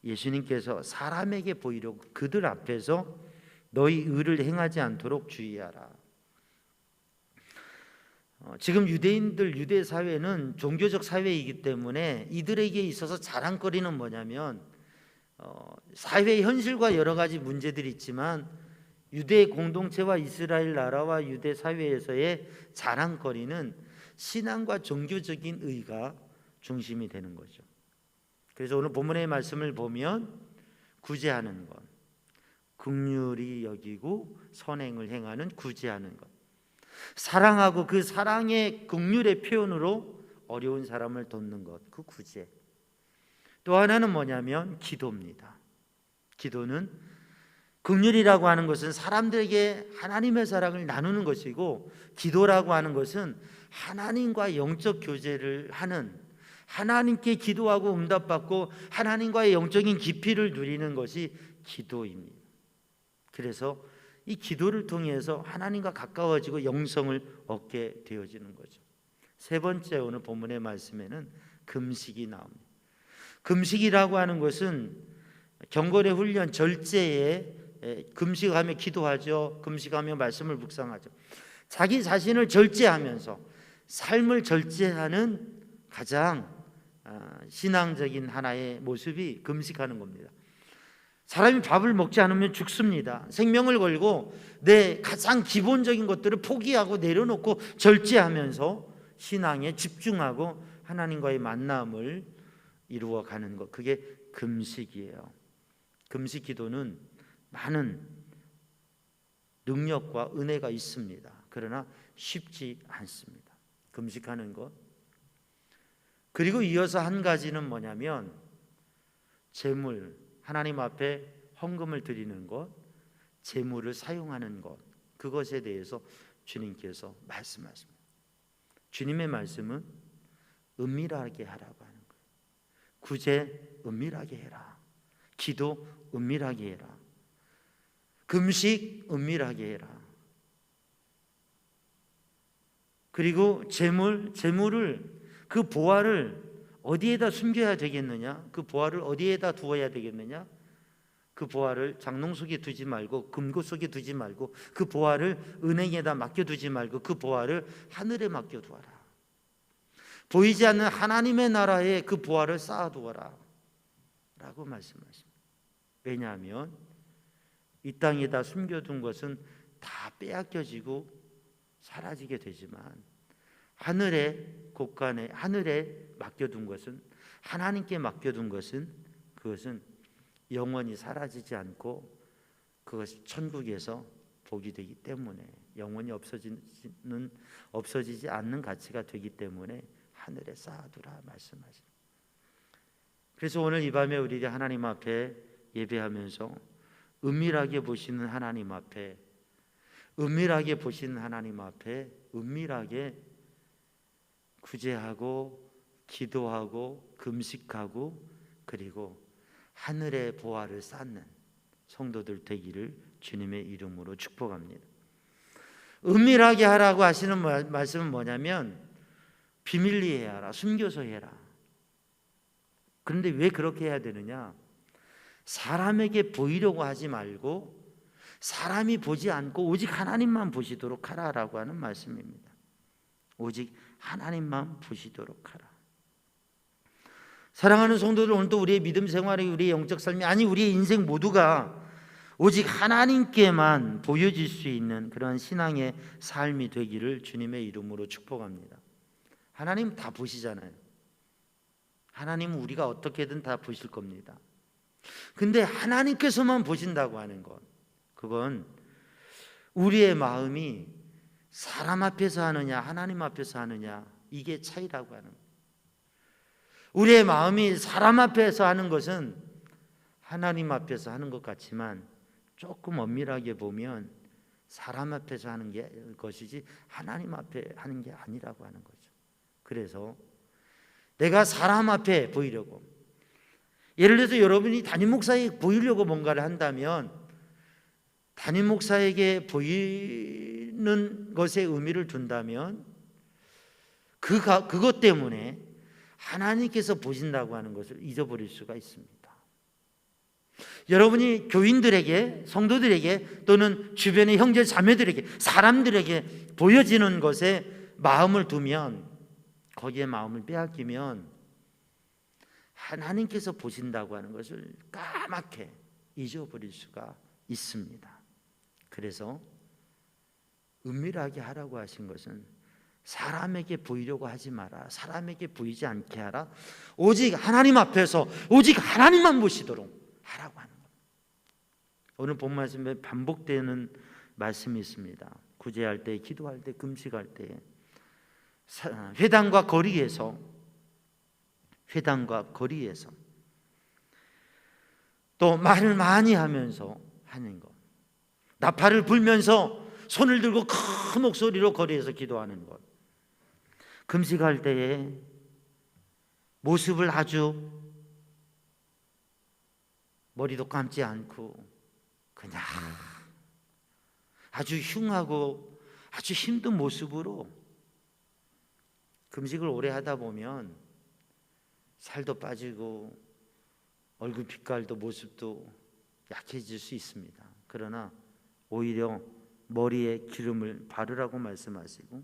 예수님께서 사람에게 보이려고 그들 앞에서 너희 의를 행하지 않도록 주의하라. 지금 유대인들, 유대 사회는 종교적 사회이기 때문에 이들에게 있어서 자랑거리는 뭐냐면 사회 현실과 여러 가지 문제들이 있지만 유대 공동체와 이스라엘 나라와 유대 사회에서의 자랑거리는 신앙과 종교적인 의가 중심이 되는 거죠. 그래서 오늘 본문의 말씀을 보면 구제하는 것, 긍휼히 여기고 선행을 행하는 구제하는 것, 사랑하고 그 사랑의 긍휼의 표현으로 어려운 사람을 돕는 것, 그 구제. 또 하나는 뭐냐면 기도입니다. 기도는 긍휼이라고 하는 것은 사람들에게 하나님의 사랑을 나누는 것이고, 기도라고 하는 것은 하나님과 영적 교제를 하는, 하나님께 기도하고 응답받고 하나님과의 영적인 깊이를 누리는 것이 기도입니다. 그래서 이 기도를 통해서 하나님과 가까워지고 영성을 얻게 되어지는 거죠. 세 번째, 오늘 본문의 말씀에는 금식이 나옵니다. 금식이라고 하는 것은 경건의 훈련, 절제에 금식하며 기도하죠. 금식하며 말씀을 묵상하죠. 자기 자신을 절제하면서 삶을 절제하는 가장 신앙적인 하나의 모습이 금식하는 겁니다. 사람이 밥을 먹지 않으면 죽습니다. 생명을 걸고 내 가장 기본적인 것들을 포기하고 내려놓고 절제하면서 신앙에 집중하고 하나님과의 만남을 이루어가는 것, 그게 금식이에요. 금식 기도는 많은 능력과 은혜가 있습니다. 그러나 쉽지 않습니다. 금식하는 것. 그리고 이어서 한 가지는 뭐냐면 제물, 하나님 앞에 헌금을 드리는 것, 제물을 사용하는 것, 그것에 대해서 주님께서 말씀하십니다. 주님의 말씀은 은밀하게 하라고 하는 거예요. 구제 은밀하게 해라. 기도 은밀하게 해라. 금식 은밀하게 해라. 그리고 재물을, 그 보화를 어디에다 숨겨야 되겠느냐? 그 보화를 어디에다 두어야 되겠느냐? 그 보화를 장롱 속에 두지 말고, 금고 속에 두지 말고, 그 보화를 은행에다 맡겨두지 말고 그 보화를 하늘에 맡겨두어라. 보이지 않는 하나님의 나라에 그 보화를 쌓아두어라 라고 말씀하십니다. 왜냐하면 이 땅에다 숨겨둔 것은 다 빼앗겨지고 사라지게 되지만 하늘의 곳간에, 하늘에 맡겨둔 것은, 하나님께 맡겨둔 것은, 그것은 영원히 사라지지 않고 그것이 천국에서 복이 되기 때문에, 영원히 없어지지 않는 가치가 되기 때문에 하늘에 쌓아두라 말씀하십니다. 그래서 오늘 이 밤에 우리 하나님 앞에 예배하면서 은밀하게 보시는 하나님 앞에, 은밀하게 보시는 하나님 앞에 은밀하게 구제하고 기도하고 금식하고 그리고 하늘의 보화를 쌓는 성도들 되기를 주님의 이름으로 축복합니다. 은밀하게 하라고 하시는 말씀은 뭐냐면 비밀리에 해라, 숨겨서 해라. 그런데 왜 그렇게 해야 되느냐? 사람에게 보이려고 하지 말고 사람이 보지 않고 오직 하나님만 보시도록 하라라고 하는 말씀입니다. 오직 하나님만 보시도록 하라. 사랑하는 성도들, 오늘도 우리의 믿음 생활이, 우리의 영적 삶이, 아니 우리의 인생 모두가 오직 하나님께만 보여질 수 있는 그런 신앙의 삶이 되기를 주님의 이름으로 축복합니다. 하나님 다 보시잖아요. 하나님은 우리가 어떻게든 다 보실 겁니다. 근데 하나님께서만 보신다고 하는 것, 그건 우리의 마음이 사람 앞에서 하느냐 하나님 앞에서 하느냐, 이게 차이라고 하는 거예요. 우리의 마음이 사람 앞에서 하는 것은 하나님 앞에서 하는 것 같지만 조금 엄밀하게 보면 사람 앞에서 하는 것이지 하나님 앞에 하는 게 아니라고 하는 거죠. 그래서 내가 사람 앞에 보이려고, 예를 들어서 여러분이 담임 목사에게 보이려고 뭔가를 한다면 담임 목사에게 보이는 것에 의미를 둔다면 그것 때문에 하나님께서 보신다고 하는 것을 잊어버릴 수가 있습니다. 여러분이 교인들에게, 성도들에게 또는 주변의 형제 자매들에게, 사람들에게 보여지는 것에 마음을 두면, 거기에 마음을 빼앗기면 하나님께서 보신다고 하는 것을 까맣게 잊어버릴 수가 있습니다. 그래서 은밀하게 하라고 하신 것은 사람에게 보이려고 하지 마라, 사람에게 보이지 않게 하라, 오직 하나님 앞에서 오직 하나님만 보시도록 하라고 하는 겁니다. 오늘 본 말씀에 반복되는 말씀이 있습니다. 구제할 때, 기도할 때, 금식할 때, 회당과 거리에서 또 말을 많이 하면서 하는 것, 나팔을 불면서 손을 들고 큰 목소리로 거리에서 기도하는 것, 금식할 때에 모습을 아주 머리도 감지 않고 그냥 아주 흉하고 아주 힘든 모습으로 금식을 오래 하다 보면 살도 빠지고 얼굴 빛깔도 모습도 약해질 수 있습니다. 그러나 오히려 머리에 기름을 바르라고 말씀하시고,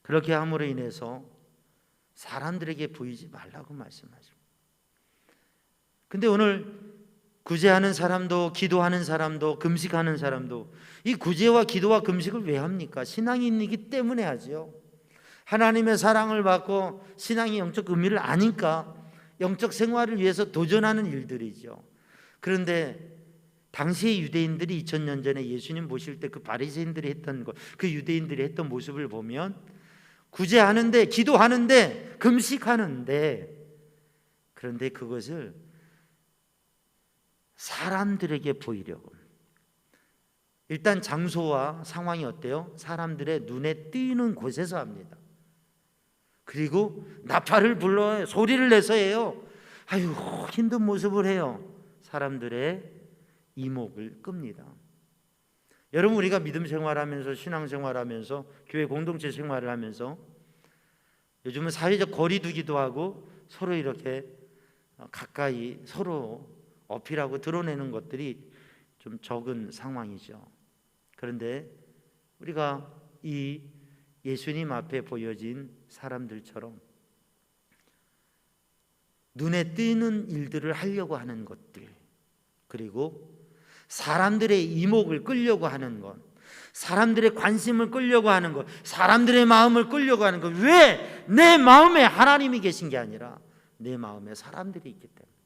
그렇게 함으로 인해서 사람들에게 보이지 말라고 말씀하시고, 근데 오늘 구제하는 사람도, 기도하는 사람도, 금식하는 사람도 이 구제와 기도와 금식을 왜 합니까? 신앙이 있기 때문에 하지요. 하나님의 사랑을 받고 신앙의 영적 의미를 아니까 영적 생활을 위해서 도전하는 일들이죠. 그런데 당시의 유대인들이 2000년 전에 예수님 보실 때 그 바리새인들이 했던 것, 그 유대인들이 했던 모습을 보면 구제하는데, 기도하는데, 금식하는데, 그런데 그것을 사람들에게 보이려고, 일단 장소와 상황이 어때요? 사람들의 눈에 띄는 곳에서 합니다. 그리고 나팔을 불러요. 소리를 내서 해요. 아유, 힘든 모습을 해요. 사람들의 이목을 끕니다. 여러분, 우리가 믿음 생활하면서, 신앙 생활하면서, 교회 공동체 생활을 하면서 요즘은 사회적 거리 두기도 하고 서로 이렇게 가까이 서로 어필하고 드러내는 것들이 좀 적은 상황이죠. 그런데 우리가 이 예수님 앞에 보여진 사람들처럼 눈에 띄는 일들을 하려고 하는 것들, 그리고 사람들의 이목을 끌려고 하는 것, 사람들의 관심을 끌려고 하는 것, 사람들의 마음을 끌려고 하는 것, 왜? 내 마음에 하나님이 계신 게 아니라 내 마음에 사람들이 있기 때문에.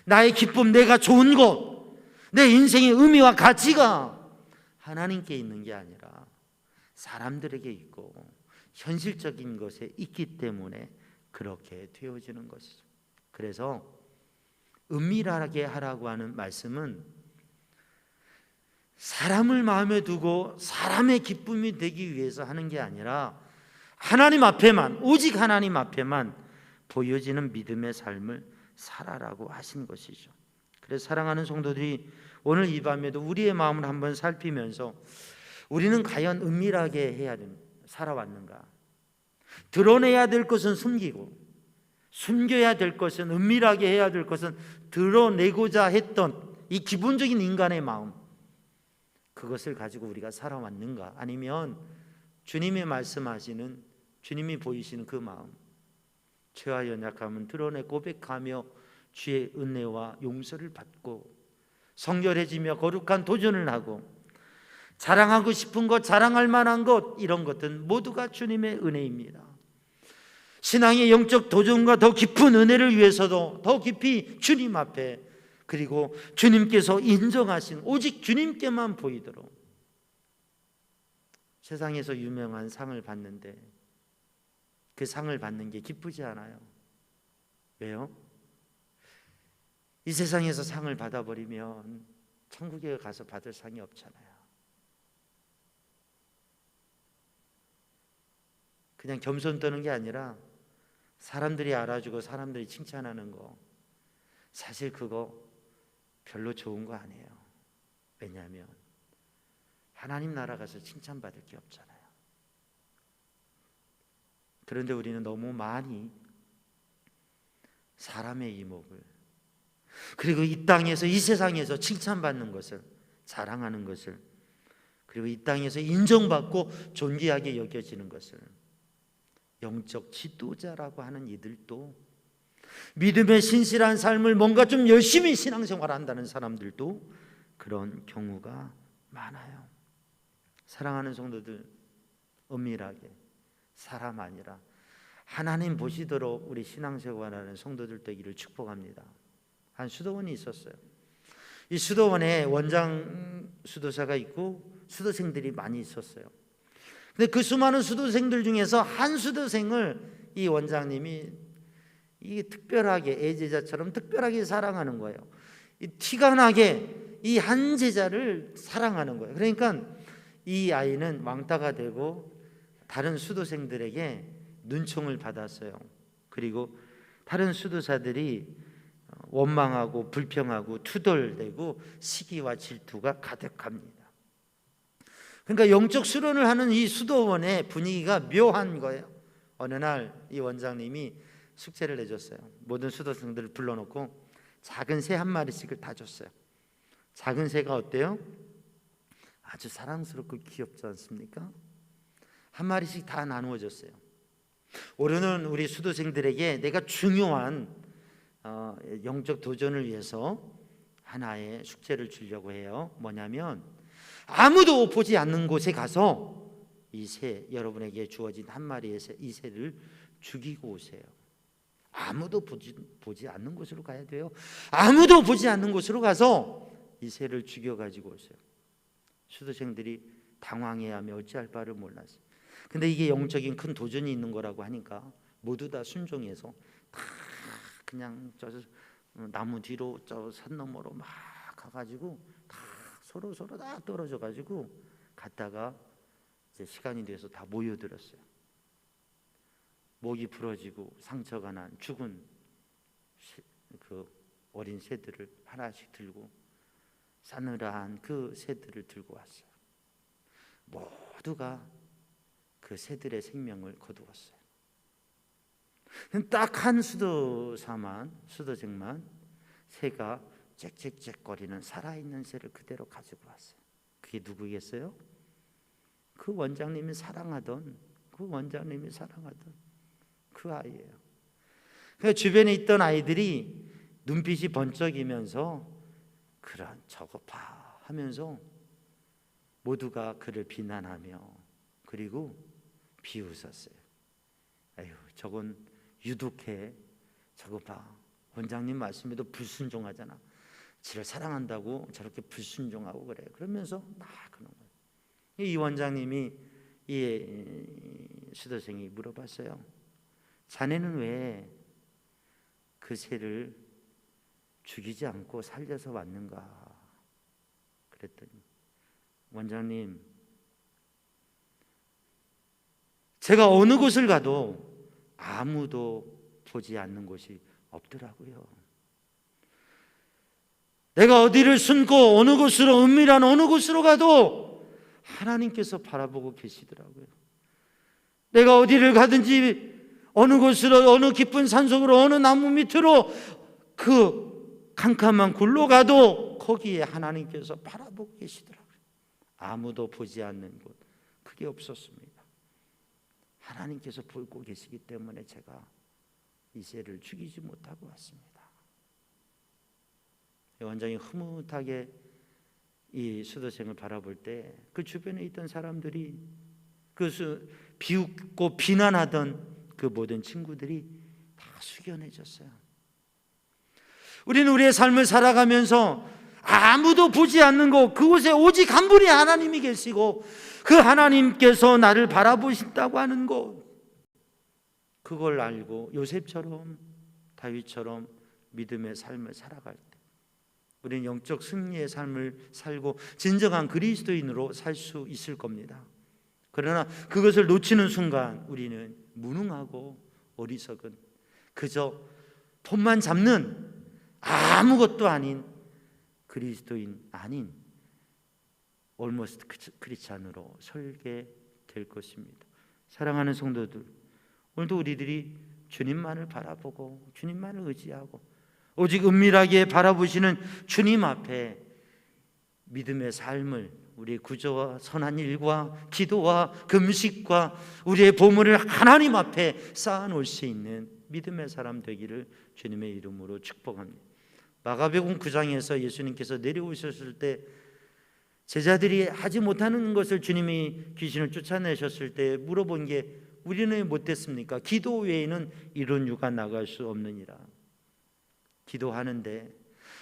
나의 기쁨, 내가 좋은 것, 내 인생의 의미와 가치가 하나님께 있는 게 아니라 사람들에게 있고 현실적인 것에 있기 때문에 그렇게 되어지는 것이죠. 그래서 은밀하게 하라고 하는 말씀은 사람을 마음에 두고 사람의 기쁨이 되기 위해서 하는 게 아니라 하나님 앞에만, 오직 하나님 앞에만 보여지는 믿음의 삶을 살아라고 하신 것이죠. 그래서 사랑하는 성도들이 오늘 이 밤에도 우리의 마음을 한번 살피면서 우리는 과연 은밀하게 살아왔는가? 드러내야 될 것은 숨기고, 숨겨야 될 것은, 은밀하게 해야 될 것은 드러내고자 했던 이 기본적인 인간의 마음, 그것을 가지고 우리가 살아왔는가? 아니면 주님이 말씀하시는, 주님이 보이시는 그 마음, 죄와 연약함은 드러내 고백하며 주의 은혜와 용서를 받고 성결해지며 거룩한 도전을 하고 자랑하고 싶은 것, 자랑할 만한 것, 이런 것들은 모두가 주님의 은혜입니다. 신앙의 영적 도전과 더 깊은 은혜를 위해서도 더 깊이 주님 앞에, 그리고 주님께서 인정하신 오직 주님께만 보이도록, 세상에서 유명한 상을 받는데 그 상을 받는 게 기쁘지 않아요. 왜요? 이 세상에서 상을 받아버리면 천국에 가서 받을 상이 없잖아요. 그냥 겸손 떠는 게 아니라 사람들이 알아주고 사람들이 칭찬하는 거, 사실 그거 별로 좋은 거 아니에요. 왜냐하면 하나님 나라 가서 칭찬받을 게 없잖아요. 그런데 우리는 너무 많이 사람의 이목을, 그리고 이 땅에서, 이 세상에서 칭찬받는 것을, 자랑하는 것을, 그리고 이 땅에서 인정받고 존귀하게 여겨지는 것을, 영적 지도자라고 하는 이들도, 믿음의 신실한 삶을 뭔가 좀 열심히 신앙생활 한다는 사람들도 그런 경우가 많아요. 사랑하는 성도들, 엄밀하게 사람 아니라 하나님 보시도록 우리 신앙생활하는 성도들 되기를 축복합니다. 한 수도원이 있었어요. 이 수도원에 원장 수도사가 있고 수도생들이 많이 있었어요. 근데 그 수많은 수도생들 중에서 한 수도생을 이 원장님이 이게 특별하게 애제자처럼 특별하게 사랑하는 거예요. 이 티가 나게 이 한 제자를 사랑하는 거예요. 그러니까 이 아이는 왕따가 되고 다른 수도생들에게 눈총을 받았어요. 그리고 다른 수도사들이 원망하고 불평하고 투덜대고 시기와 질투가 가득합니다. 그러니까 영적 수련을 하는 이 수도원의 분위기가 묘한 거예요. 어느 날 이 원장님이 숙제를 내줬어요. 모든 수도생들을 불러놓고 작은 새 한 마리씩을 다 줬어요. 작은 새가 어때요? 아주 사랑스럽고 귀엽지 않습니까? 한 마리씩 다 나누어 줬어요. 오늘은 우리 수도생들에게 내가 중요한 영적 도전을 위해서 하나의 숙제를 주려고 해요. 뭐냐면 아무도 보지 않는 곳에 가서 이 새, 여러분에게 주어진 한 마리의 새, 이 새를 죽이고 오세요. 아무도 보지 않는 곳으로 가야 돼요. 아무도 보지 않는 곳으로 가서 이 새를 죽여가지고 오세요. 수도생들이 당황해하며 어찌할 바를 몰랐어요. 근데 이게 영적인 큰 도전이 있는 거라고 하니까 모두 다 순종해서 다 그냥 저 나무 뒤로 저 산 너머로 막 가가지고 다 서로 다 떨어져 가지고 갔다가 이제 시간이 돼서 다 모여들었어요. 목이 부러지고 상처가 난 죽은 그 어린 새들을 하나씩 들고 싸늘한 그 새들을 들고 왔어요. 모두가 그 새들의 생명을 거두었어요. 딱 한 수도생만 새가 짹짹짹거리는 살아있는 새를 그대로 가지고 왔어요. 그게 누구겠어요? 그 원장님이 사랑하던 그 아이예요. 그 주변에 있던 아이들이 눈빛이 번쩍이면서 그런 저거 봐 하면서 모두가 그를 비난하며 그리고 비웃었어요. 아유, 저건 유독해. 저거 봐. 원장님 말씀에도 불순종하잖아. 지를 사랑한다고 저렇게 불순종하고 그래. 그러면서 막 그런 거예요. 이 원장님이 이 수도생이 물어봤어요. 자네는 왜 그 새를 죽이지 않고 살려서 왔는가? 그랬더니 원장님, 제가 어느 곳을 가도 아무도 보지 않는 곳이 없더라고요. 내가 어디를 숨고 어느 곳으로, 은밀한 어느 곳으로 가도 하나님께서 바라보고 계시더라고요. 내가 어디를 가든지 어느 곳으로, 어느 깊은 산속으로, 어느 나무 밑으로, 그 캄캄한 굴로 가도 거기에 하나님께서 바라보고 계시더라고요. 아무도 보지 않는 곳, 그게 없었습니다. 하나님께서 보고 계시기 때문에 제가 이 새를 죽이지 못하고 왔습니다. 원장이 흐뭇하게 이 수도생을 바라볼 때 그 주변에 있던 사람들이, 그 비웃고 비난하던 그 모든 친구들이 다 숙연해졌어요. 우리는 우리의 삶을 살아가면서 아무도 보지 않는 곳, 그곳에 오직 한 분이 하나님이 계시고 그 하나님께서 나를 바라보신다고 하는 곳, 그걸 알고 요셉처럼 다윗처럼 믿음의 삶을 살아갈 때 우리는 영적 승리의 삶을 살고 진정한 그리스도인으로 살 수 있을 겁니다. 그러나 그것을 놓치는 순간 우리는 무능하고 어리석은 그저 폰만 잡는 아무것도 아닌 그리스도인 아닌 올머스트 크리스찬으로 설게 될 것입니다. 사랑하는 성도들, 오늘도 우리들이 주님만을 바라보고 주님만을 의지하고 오직 은밀하게 바라보시는 주님 앞에 믿음의 삶을 우리의 구조와 선한 일과 기도와 금식과 우리의 보물을 하나님 앞에 쌓아놓을 수 있는 믿음의 사람 되기를 주님의 이름으로 축복합니다. 마가복음 9장에서 예수님께서 내려오셨을 때 제자들이 하지 못하는 것을 주님이 귀신을 쫓아내셨을 때 물어본 게 우리는 왜 못했습니까? 기도 외에는 이런 유가 나갈 수 없느니라. 기도하는데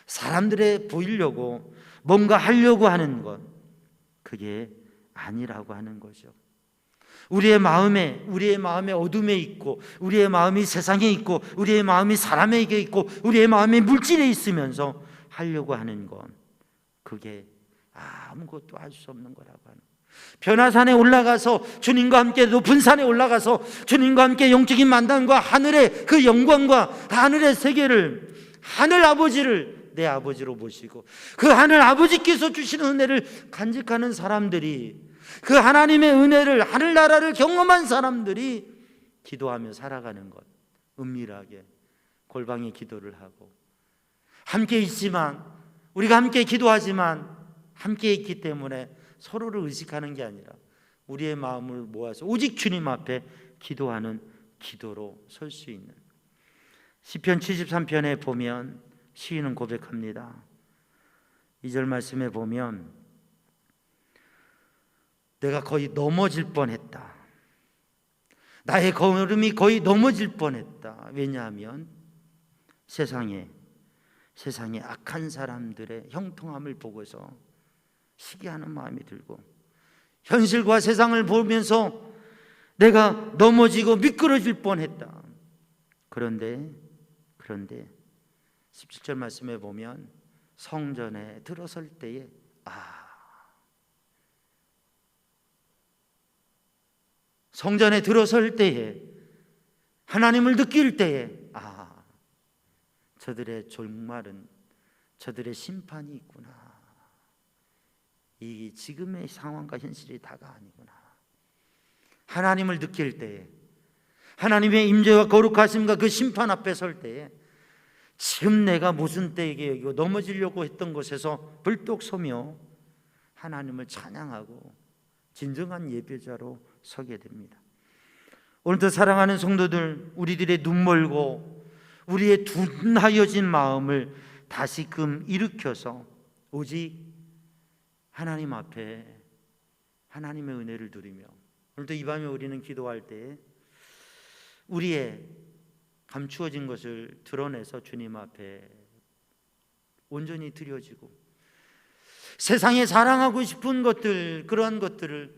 사람들에 보이려고 뭔가 하려고 하는 것, 그게 아니라고 하는 거죠. 우리의 마음에 어둠에 있고 우리의 마음이 세상에 있고 우리의 마음이 사람에게 있고 우리의 마음이 물질에 있으면서 하려고 하는 건 그게 아무것도 할 수 없는 거라고 하는 거예요. 변화산에 올라가서 주님과 함께 높은 산에 올라가서 주님과 함께 영적인 만남과 하늘의 그 영광과 하늘의 세계를 하늘 아버지를 내 아버지로 모시고 그 하늘 아버지께서 주시는 은혜를 간직하는 사람들이 그 하나님의 은혜를 하늘나라를 경험한 사람들이 기도하며 살아가는 것, 은밀하게 골방에 기도를 하고 함께 있지만 우리가 함께 기도하지만 함께 있기 때문에 서로를 의식하는 게 아니라 우리의 마음을 모아서 오직 주님 앞에 기도하는 기도로 설 수 있는 시편 73편에 보면 시인은 고백합니다. 2절 말씀에 보면 내가 거의 넘어질 뻔했다. 나의 걸음이 거의 넘어질 뻔했다. 왜냐하면 세상에 악한 사람들의 형통함을 보고서 시기하는 마음이 들고 현실과 세상을 보면서 내가 넘어지고 미끄러질 뻔했다. 그런데 17절 말씀에 보면 성전에 들어설 때에 성전에 들어설 때에 하나님을 느낄 때에 저들의 종말은 저들의 심판이 있구나. 이 지금의 상황과 현실이 다가 아니구나. 하나님을 느낄 때에 하나님의 임재와 거룩하심과 그 심판 앞에 설 때에 지금 내가 무슨 때에게 여기고 넘어지려고 했던 곳에서 벌떡 서며 하나님을 찬양하고 진정한 예배자로 서게 됩니다. 오늘도 사랑하는 성도들, 우리들의 눈멀고 우리의 둔하여진 마음을 다시금 일으켜서 오직 하나님 앞에 하나님의 은혜를 누리며 오늘도 이 밤에 우리는 기도할 때 우리의 감추어진 것을 드러내서 주님 앞에 온전히 드려지고 세상에 자랑하고 싶은 것들, 그러한 것들을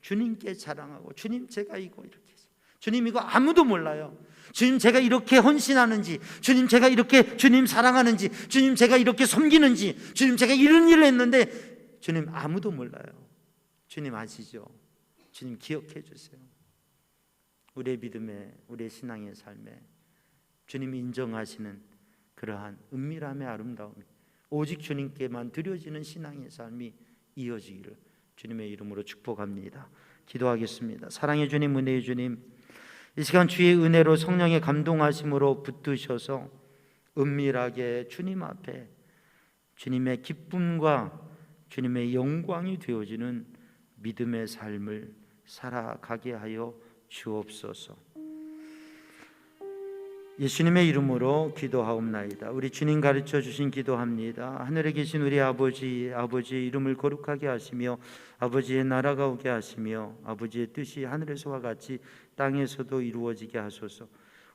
주님께 자랑하고 주님 제가 이거 이렇게 했어요. 주님 이거 아무도 몰라요. 주님 제가 이렇게 헌신하는지, 주님 제가 이렇게 주님 사랑하는지, 주님 제가 이렇게 섬기는지, 주님 제가 이런 일을 했는데 주님 아무도 몰라요. 주님 아시죠? 주님 기억해 주세요. 우리의 믿음에, 우리의 신앙의 삶에 주님이 인정하시는 그러한 은밀함의 아름다움이 오직 주님께만 드려지는 신앙의 삶이 이어지기를 주님의 이름으로 축복합니다. 기도하겠습니다. 사랑의 주님, 은혜의 주님, 이 시간 주의 은혜로 성령의 감동하심으로 붙드셔서 은밀하게 주님 앞에 주님의 기쁨과 주님의 영광이 되어지는 믿음의 삶을 살아가게 하여 주옵소서. 예수님의 이름으로 기도하옵나이다. 우리 주님 가르쳐 주신 기도합니다. 하늘에 계신 우리 아버지의 이름을 거룩하게 하시며 아버지의 나라가 오게 하시며 아버지의 뜻이 하늘에서와 같이 땅에서도 이루어지게 하소서.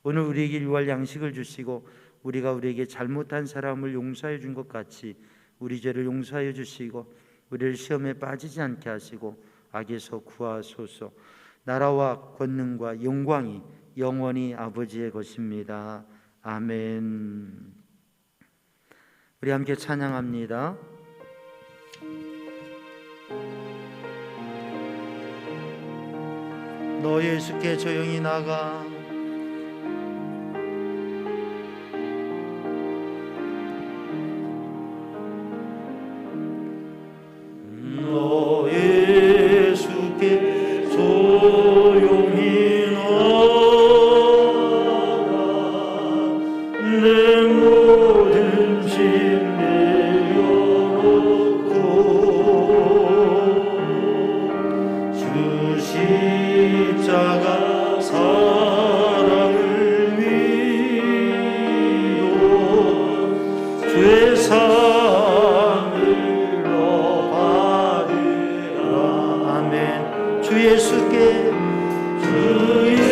오늘 우리에게 일용할 양식을 주시고 우리가 우리에게 잘못한 사람을 용서해 준 것 같이 우리 죄를 용서하여 주시고 우리를 시험에 빠지지 않게 하시고 악에서 구하소서. 나라와 권능과 영광이 영원히 아버지의 것입니다. 아멘. 우리 함께 찬양합니다. 너 예수께 조용히 나가. 너 예수께 조용히 나가. 내 모든 짐 내려놓고 주 십자가 사랑을 믿어 죄사함을 너 받으라. 아멘. 주 예수께 조용히 나가.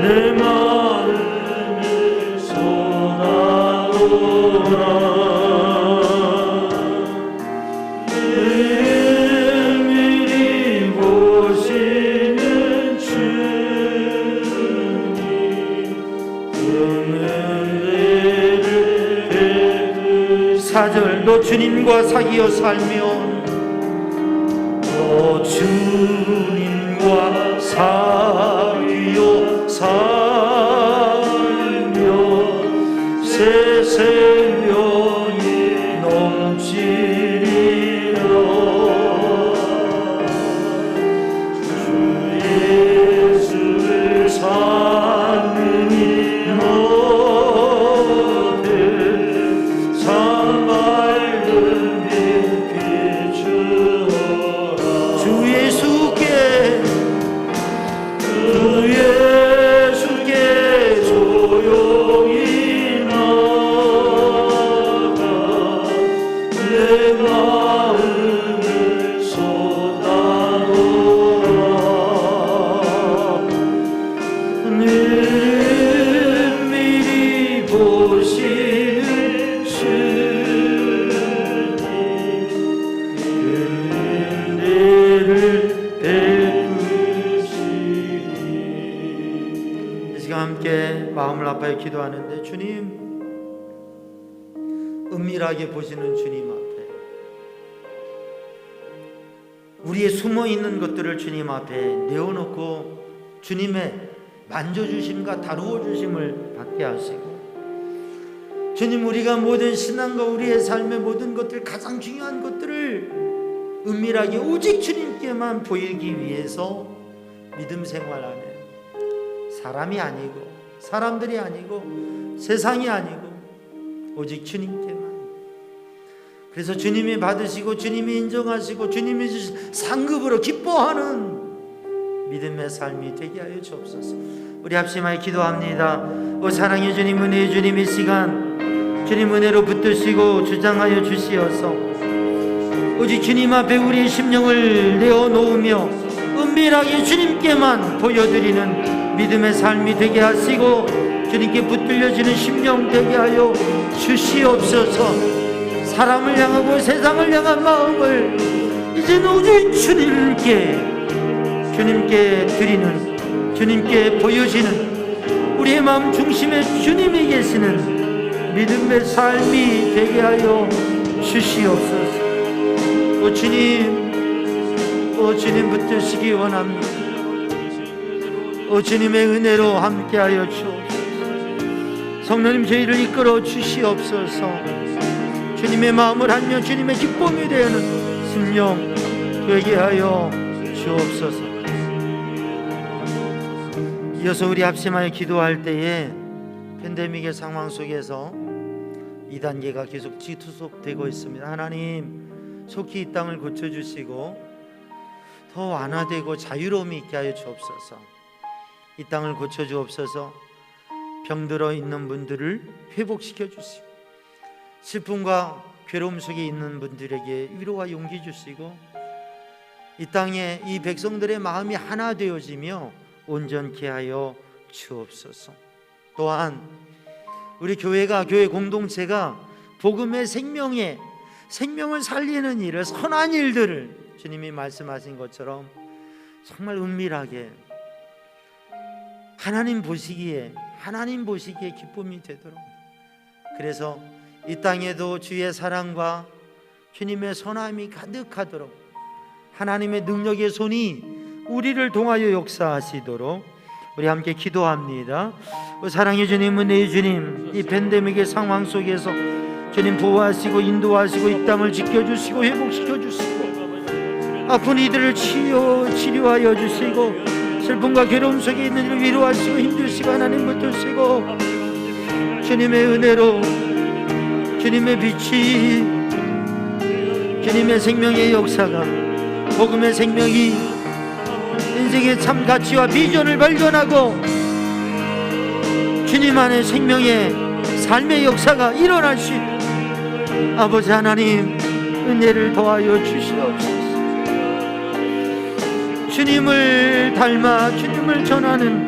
내 마음을 쏟아오라. 은밀히 보시는 주님 은혜를 4절 너 주님과 사귀어 살면 너 주님과 사귀어 살면 새 생명이 넘치리라. 주 예수를 찾는 이 너를 산맑은 빛 비추어라. 주 예수께 조용히 나가. 내 마음을 쏟아놓으라. 은밀히 보시는 주님 은혜를 베푸시니. 이 시간 함께 마음을 아파해 기도하는데, 주님, 은밀하게 보시는 주님 앞에 우리의 숨어있는 것들을 주님 앞에 내어놓고 주님의 만져주심과 다루어주심을 받게 하시고, 주님, 우리가 모든 신앙과 우리의 삶의 모든 것들, 가장 중요한 것들을 은밀하게 오직 주님께만 보이기 위해서 믿음 생활 안에 사람이 아니고 사람들이 아니고 세상이 아니고 오직 주님께만, 그래서 주님이 받으시고 주님이 인정하시고 주님이 주신 상급으로 기뻐하는 믿음의 삶이 되게 하여 주옵소서. 우리 합심하여 기도합니다. 오 사랑의 주님, 은혜의 주님, 이 시간 주님 은혜로 붙드시고 주장하여 주시어서 오직 주님 앞에 우리의 심령을 내어놓으며 은밀하게 주님께만 보여드리는 믿음의 삶이 되게 하시고 주님께 붙들려지는 심령 되게 하여 주시옵소서. 사람을 향하고 세상을 향한 마음을 이제는 오직 주님께 드리는, 주님께 보여지는 우리의 마음 중심에 주님이 계시는 믿음의 삶이 되게 하여 주시옵소서. 오 주님 붙드시기 원합니다. 오 주님의 은혜로 함께하여 주옵소서. 성령님, 저희를 이끌어 주시옵소서. 주님의 마음을 알며 주님의 기쁨이 되는 심령 되게 하여 주옵소서. 이어서 우리 합심하여 기도할 때에 팬데믹의 상황 속에서 2단계가 계속 지투속되고 있습니다. 하나님, 속히 이 땅을 고쳐주시고 더 완화되고 자유로움이 있게 하여 주옵소서. 이 땅을 고쳐주옵소서. 병들어 있는 분들을 회복시켜 주시고 슬픔과 괴로움 속에 있는 분들에게 위로와 용기 주시고 이 땅에 이 백성들의 마음이 하나 되어지며 온전케 하여 주옵소서. 또한 우리 교회가, 교회 공동체가 복음의 생명의 생명을 살리는 일을, 선한 일들을 주님이 말씀하신 것처럼 정말 은밀하게 하나님 보시기에 기쁨이 되도록, 그래서 이 땅에도 주의 사랑과 주님의 선함이 가득하도록 하나님의 능력의 손이 우리를 통하여 역사하시도록 우리 함께 기도합니다. 사랑의 주님, 은혜의 주님, 이 팬데믹의 상황 속에서 주님 보호하시고 인도하시고 이 땅을 지켜주시고 회복시켜 주시고 아픈 이들을 치료하여 주시고 슬픔과 괴로움 속에 있는 이를 위로하시고 힘주시고 하나님 붙드시고 주님의 은혜로 주님의 빛이, 주님의 생명의 역사가, 복음의 생명이 인생의 참 가치와 비전을 발견하고 주님 안에 생명의 삶의 역사가 일어날 수 있는 아버지 하나님 은혜를 더하여 주시옵소서. 주님을 닮아 주님을 전하는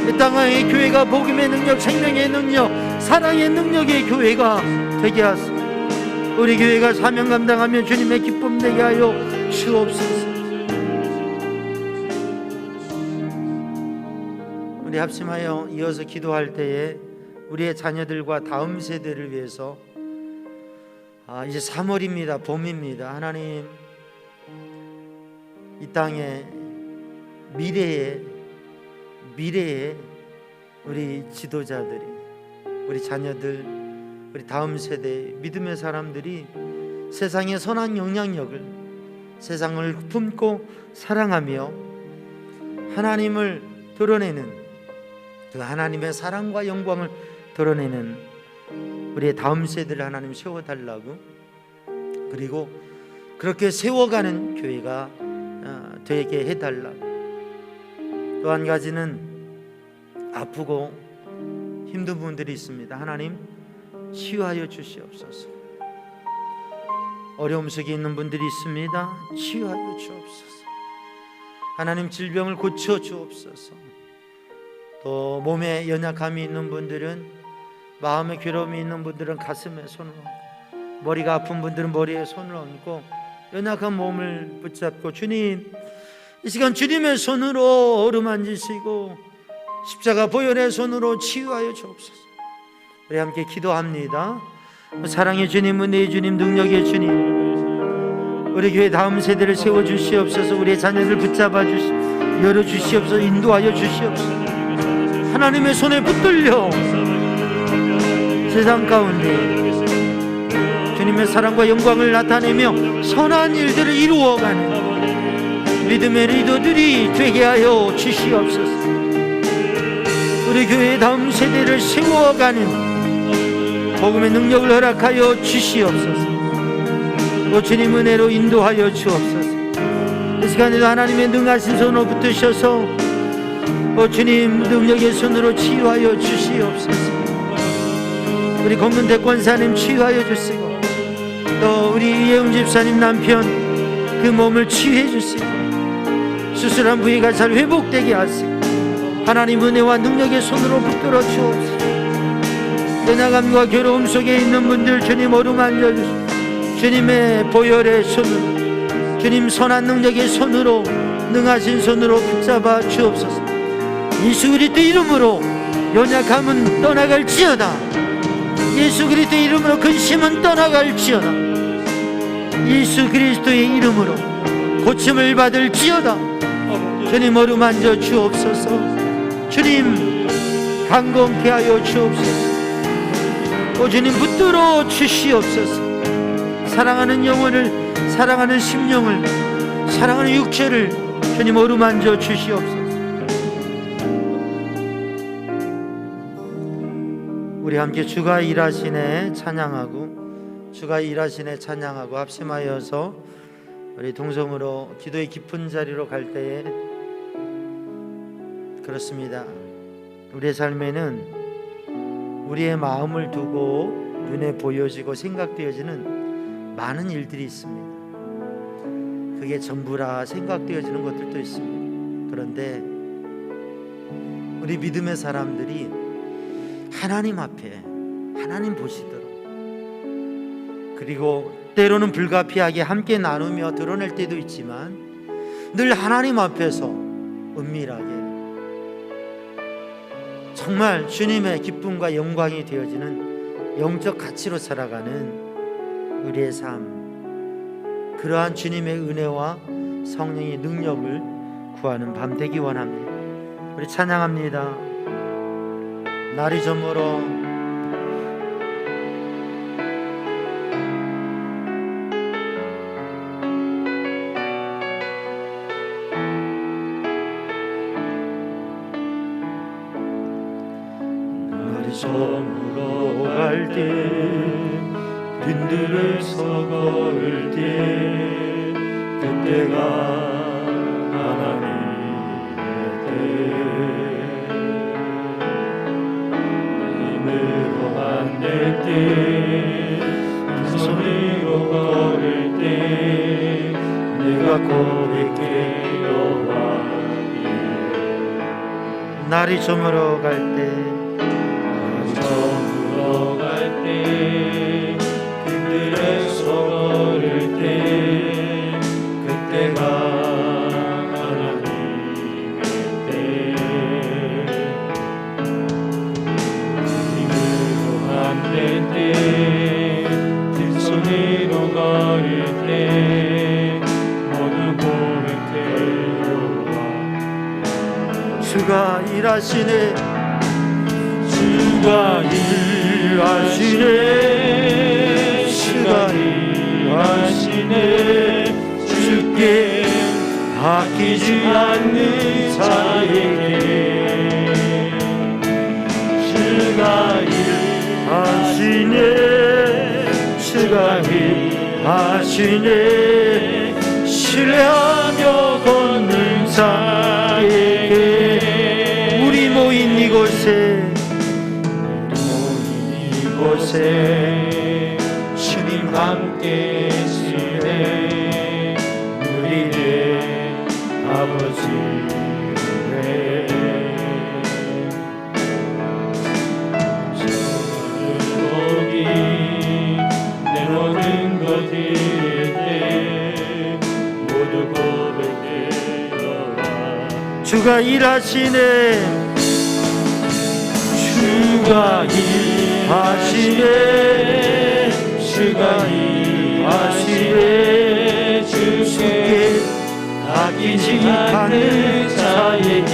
이 땅의 교회가 복음의 능력, 생명의 능력, 사랑의 능력의 교회가 되게 하소서. 우리 교회가 사명 감당하며 주님의 기쁨 되게 하여 주옵소서. 우리 합심하여 이어서 기도할 때에 우리의 자녀들과 다음 세대를 위해서 이제 3월입니다. 봄입니다. 하나님, 이 땅의 미래에 우리 지도자들이, 우리 자녀들, 우리 다음 세대 믿음의 사람들이 세상의 선한 영향력을, 세상을 품고 사랑하며 하나님을 드러내는, 그 하나님의 사랑과 영광을 드러내는 우리의 다음 세대를 하나님 세워달라고, 그리고 그렇게 세워가는 교회가 되게 해달라고. 또 한 가지는 아프고 힘든 분들이 있습니다. 하나님 치유하여 주시옵소서. 어려움 속에 있는 분들이 있습니다. 치유하여 주옵소서. 하나님 질병을 고쳐 주옵소서. 또 몸에 연약함이 있는 분들은, 마음에 괴로움이 있는 분들은 가슴에 손을 얹고, 머리가 아픈 분들은 머리에 손을 얹고 연약한 몸을 붙잡고 주님, 이 시간 주님의 손으로 어루만지시고 십자가 보혈의 손으로 치유하여 주옵소서. 우리 함께 기도합니다. 사랑의 주님, 은혜의 주님, 능력의 주님, 우리 교회 다음 세대를 세워주시옵소서. 우리의 자녀를 붙잡아 열어주시옵소서. 인도하여 주시옵소서. 하나님의 손에 붙들려 세상 가운데 주님의 사랑과 영광을 나타내며 선한 일들을 이루어가는 믿음의 리더들이 되게 하여 주시옵소서. 우리 교회의 다음 세대를 세워가는 복음의 능력을 허락하여 주시옵소서. 또 주님 은혜로 인도하여 주옵소서. 이 시간에도 하나님의 능하신 손으로 붙으셔서 주님 능력의 손으로 치유하여 주시옵소서. 우리 공문대 권사님 치유하여 주시고, 또 우리 예웅 집사님 남편 그 몸을 치유해 주시고 수술한 부위가 잘 회복되게 하시고 하나님 은혜와 능력의 손으로 붙들어 주옵소서. 연약함과 괴로움 속에 있는 분들 주님 어루만져 주시고 주님의 보혈의 손으로, 주님 선한 능력의 손으로, 능하신 손으로 붙잡아 주옵소서. 예수 그리스도 이름으로 연약함은 떠나갈지어다. 예수 그리스도 이름으로 근심은 떠나갈지어다. 예수 그리스도의 이름으로 고침을 받을지어다. 주님 어루만져 주옵소서. 주님 강건케 하여 주옵소서. 주님 붙들어 주시옵소서. 사랑하는 영혼을, 사랑하는 심령을, 사랑하는 육체를 주님 어루만져 주시옵소서. 우리 함께 주가 일하시네 찬양하고, 주가 일하시네 찬양하고 합심하여서 우리 동성으로 기도의 깊은 자리로 갈 때에, 그렇습니다, 우리의 삶에는 우리의 마음을 두고 눈에 보여지고 생각되어지는 많은 일들이 있습니다. 그게 전부라 생각되어지는 것들도 있습니다. 그런데 우리 믿음의 사람들이 하나님 앞에, 하나님 보시도록, 그리고 때로는 불가피하게 함께 나누며 드러낼 때도 있지만 늘 하나님 앞에서 은밀하게 정말 주님의 기쁨과 영광이 되어지는 영적 가치로 살아가는 우리의 삶, 그러한 주님의 은혜와 성령의 능력을 구하는 밤 되기 원합니다. 우리 찬양합니다. 날이 저물어 저물어 갈 때 빈들에서 걸을 때 그때가 하나님의 때 힘으로 안 될 때 손으로 걸을 때 내가 고백해 여호와 날이 저물어 갈때 저물어 갈 때 빈들에서 걸을 때 그때가 하나님의 때 힘으로 안 될 때 뒷손으로 걸을 때 모두 고백해 여호와 주가 일하시네 주가 일하시네 주가 일하시네 주께 아끼지 않는 자에게 주가 일하시네 주가 일하시네 신뢰하며 걷는 자에게 우리 모인 이곳에 이곳에 주님 함께 계시네 우리의 아버지네 저는 거기 내 모든 것 드릴 때 모두 고백되어라 주가 일하시네 주가 일하시네 주가 일하시네 주께 아끼지 않는 자에게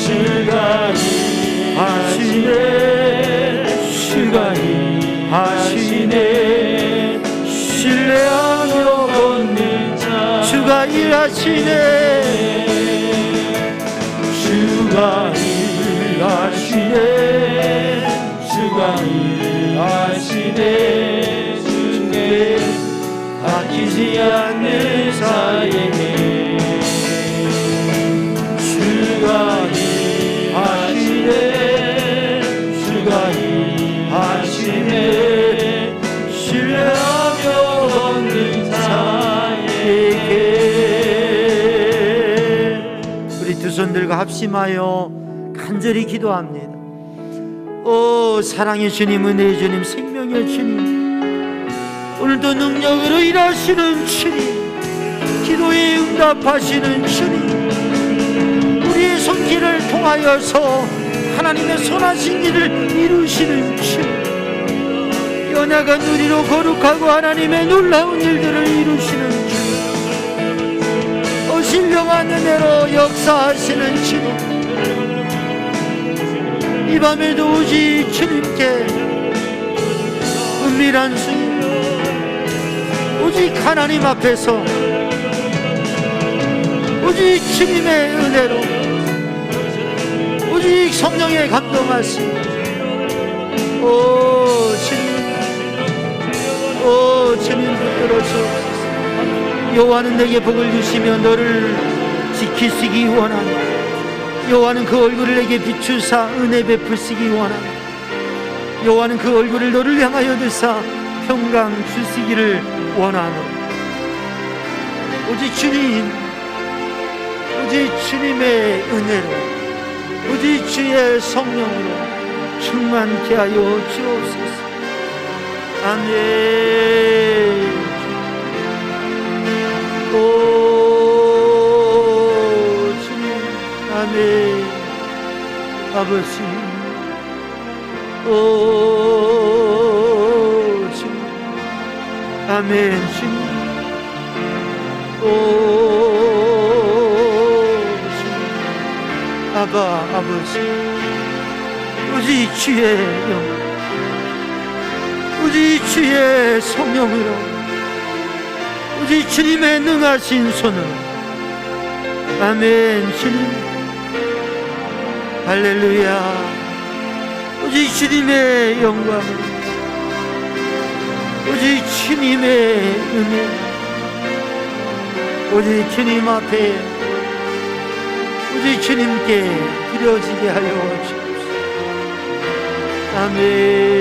주가 일하시네 주가 일하시네 신뢰하며 걷는 자 주가 일하시네 주가 일하시네 주가 일하시네 주께 아끼지 않는 자에게 주가 일하시네 주가 일하시네 신뢰하며 걷는 자에게 우리 두 손들과 합심하여 간절히 기도합니다. 오 사랑의 주님, 은혜의 주님, 생명의 주님, 오늘도 능력으로 일하시는 주님, 기도에 응답하시는 주님, 우리의 손길을 통하여서 하나님의 선하신 일을 이루시는 주님, 연약한 우리로 거룩하고 하나님의 놀라운 일들을 이루시는 주님, 신령한 은혜로 역사하시는 주님, 이 밤에도 오직 주님께 은밀한 수임, 오직 하나님 앞에서 오직 주님의 은혜로, 오직 성령의 감동하심, 오 주님 붙들어 주옵소서. 여호와는 내게 복을 주시며 너를 지키시기 원하노라. 여호와는 그 얼굴을 내게 비추사 은혜 베푸시기 원하노라. 여호와는 그 얼굴을 너를 향하여 드사 평강 주시기를 원하노라. 오직 주님, 오직 주님의 은혜로, 오직 주의 성령으로 충만케 하여 주옵소서. 아멘. 오 주님, 아멘. 아버지, 오 주님, 아멘. 주님, 오 주님, 아바, 아버지, 오직 주의 영, 오직 주의 성령으로, 오직 주님의 능하신 손으로, 아멘. 주님, 할렐루야. 오직 주님의 영광을, 오직 주님의 은혜, 오직 주님 앞에, 오직 주님께 드려지게 하여 주옵소서. 아멘.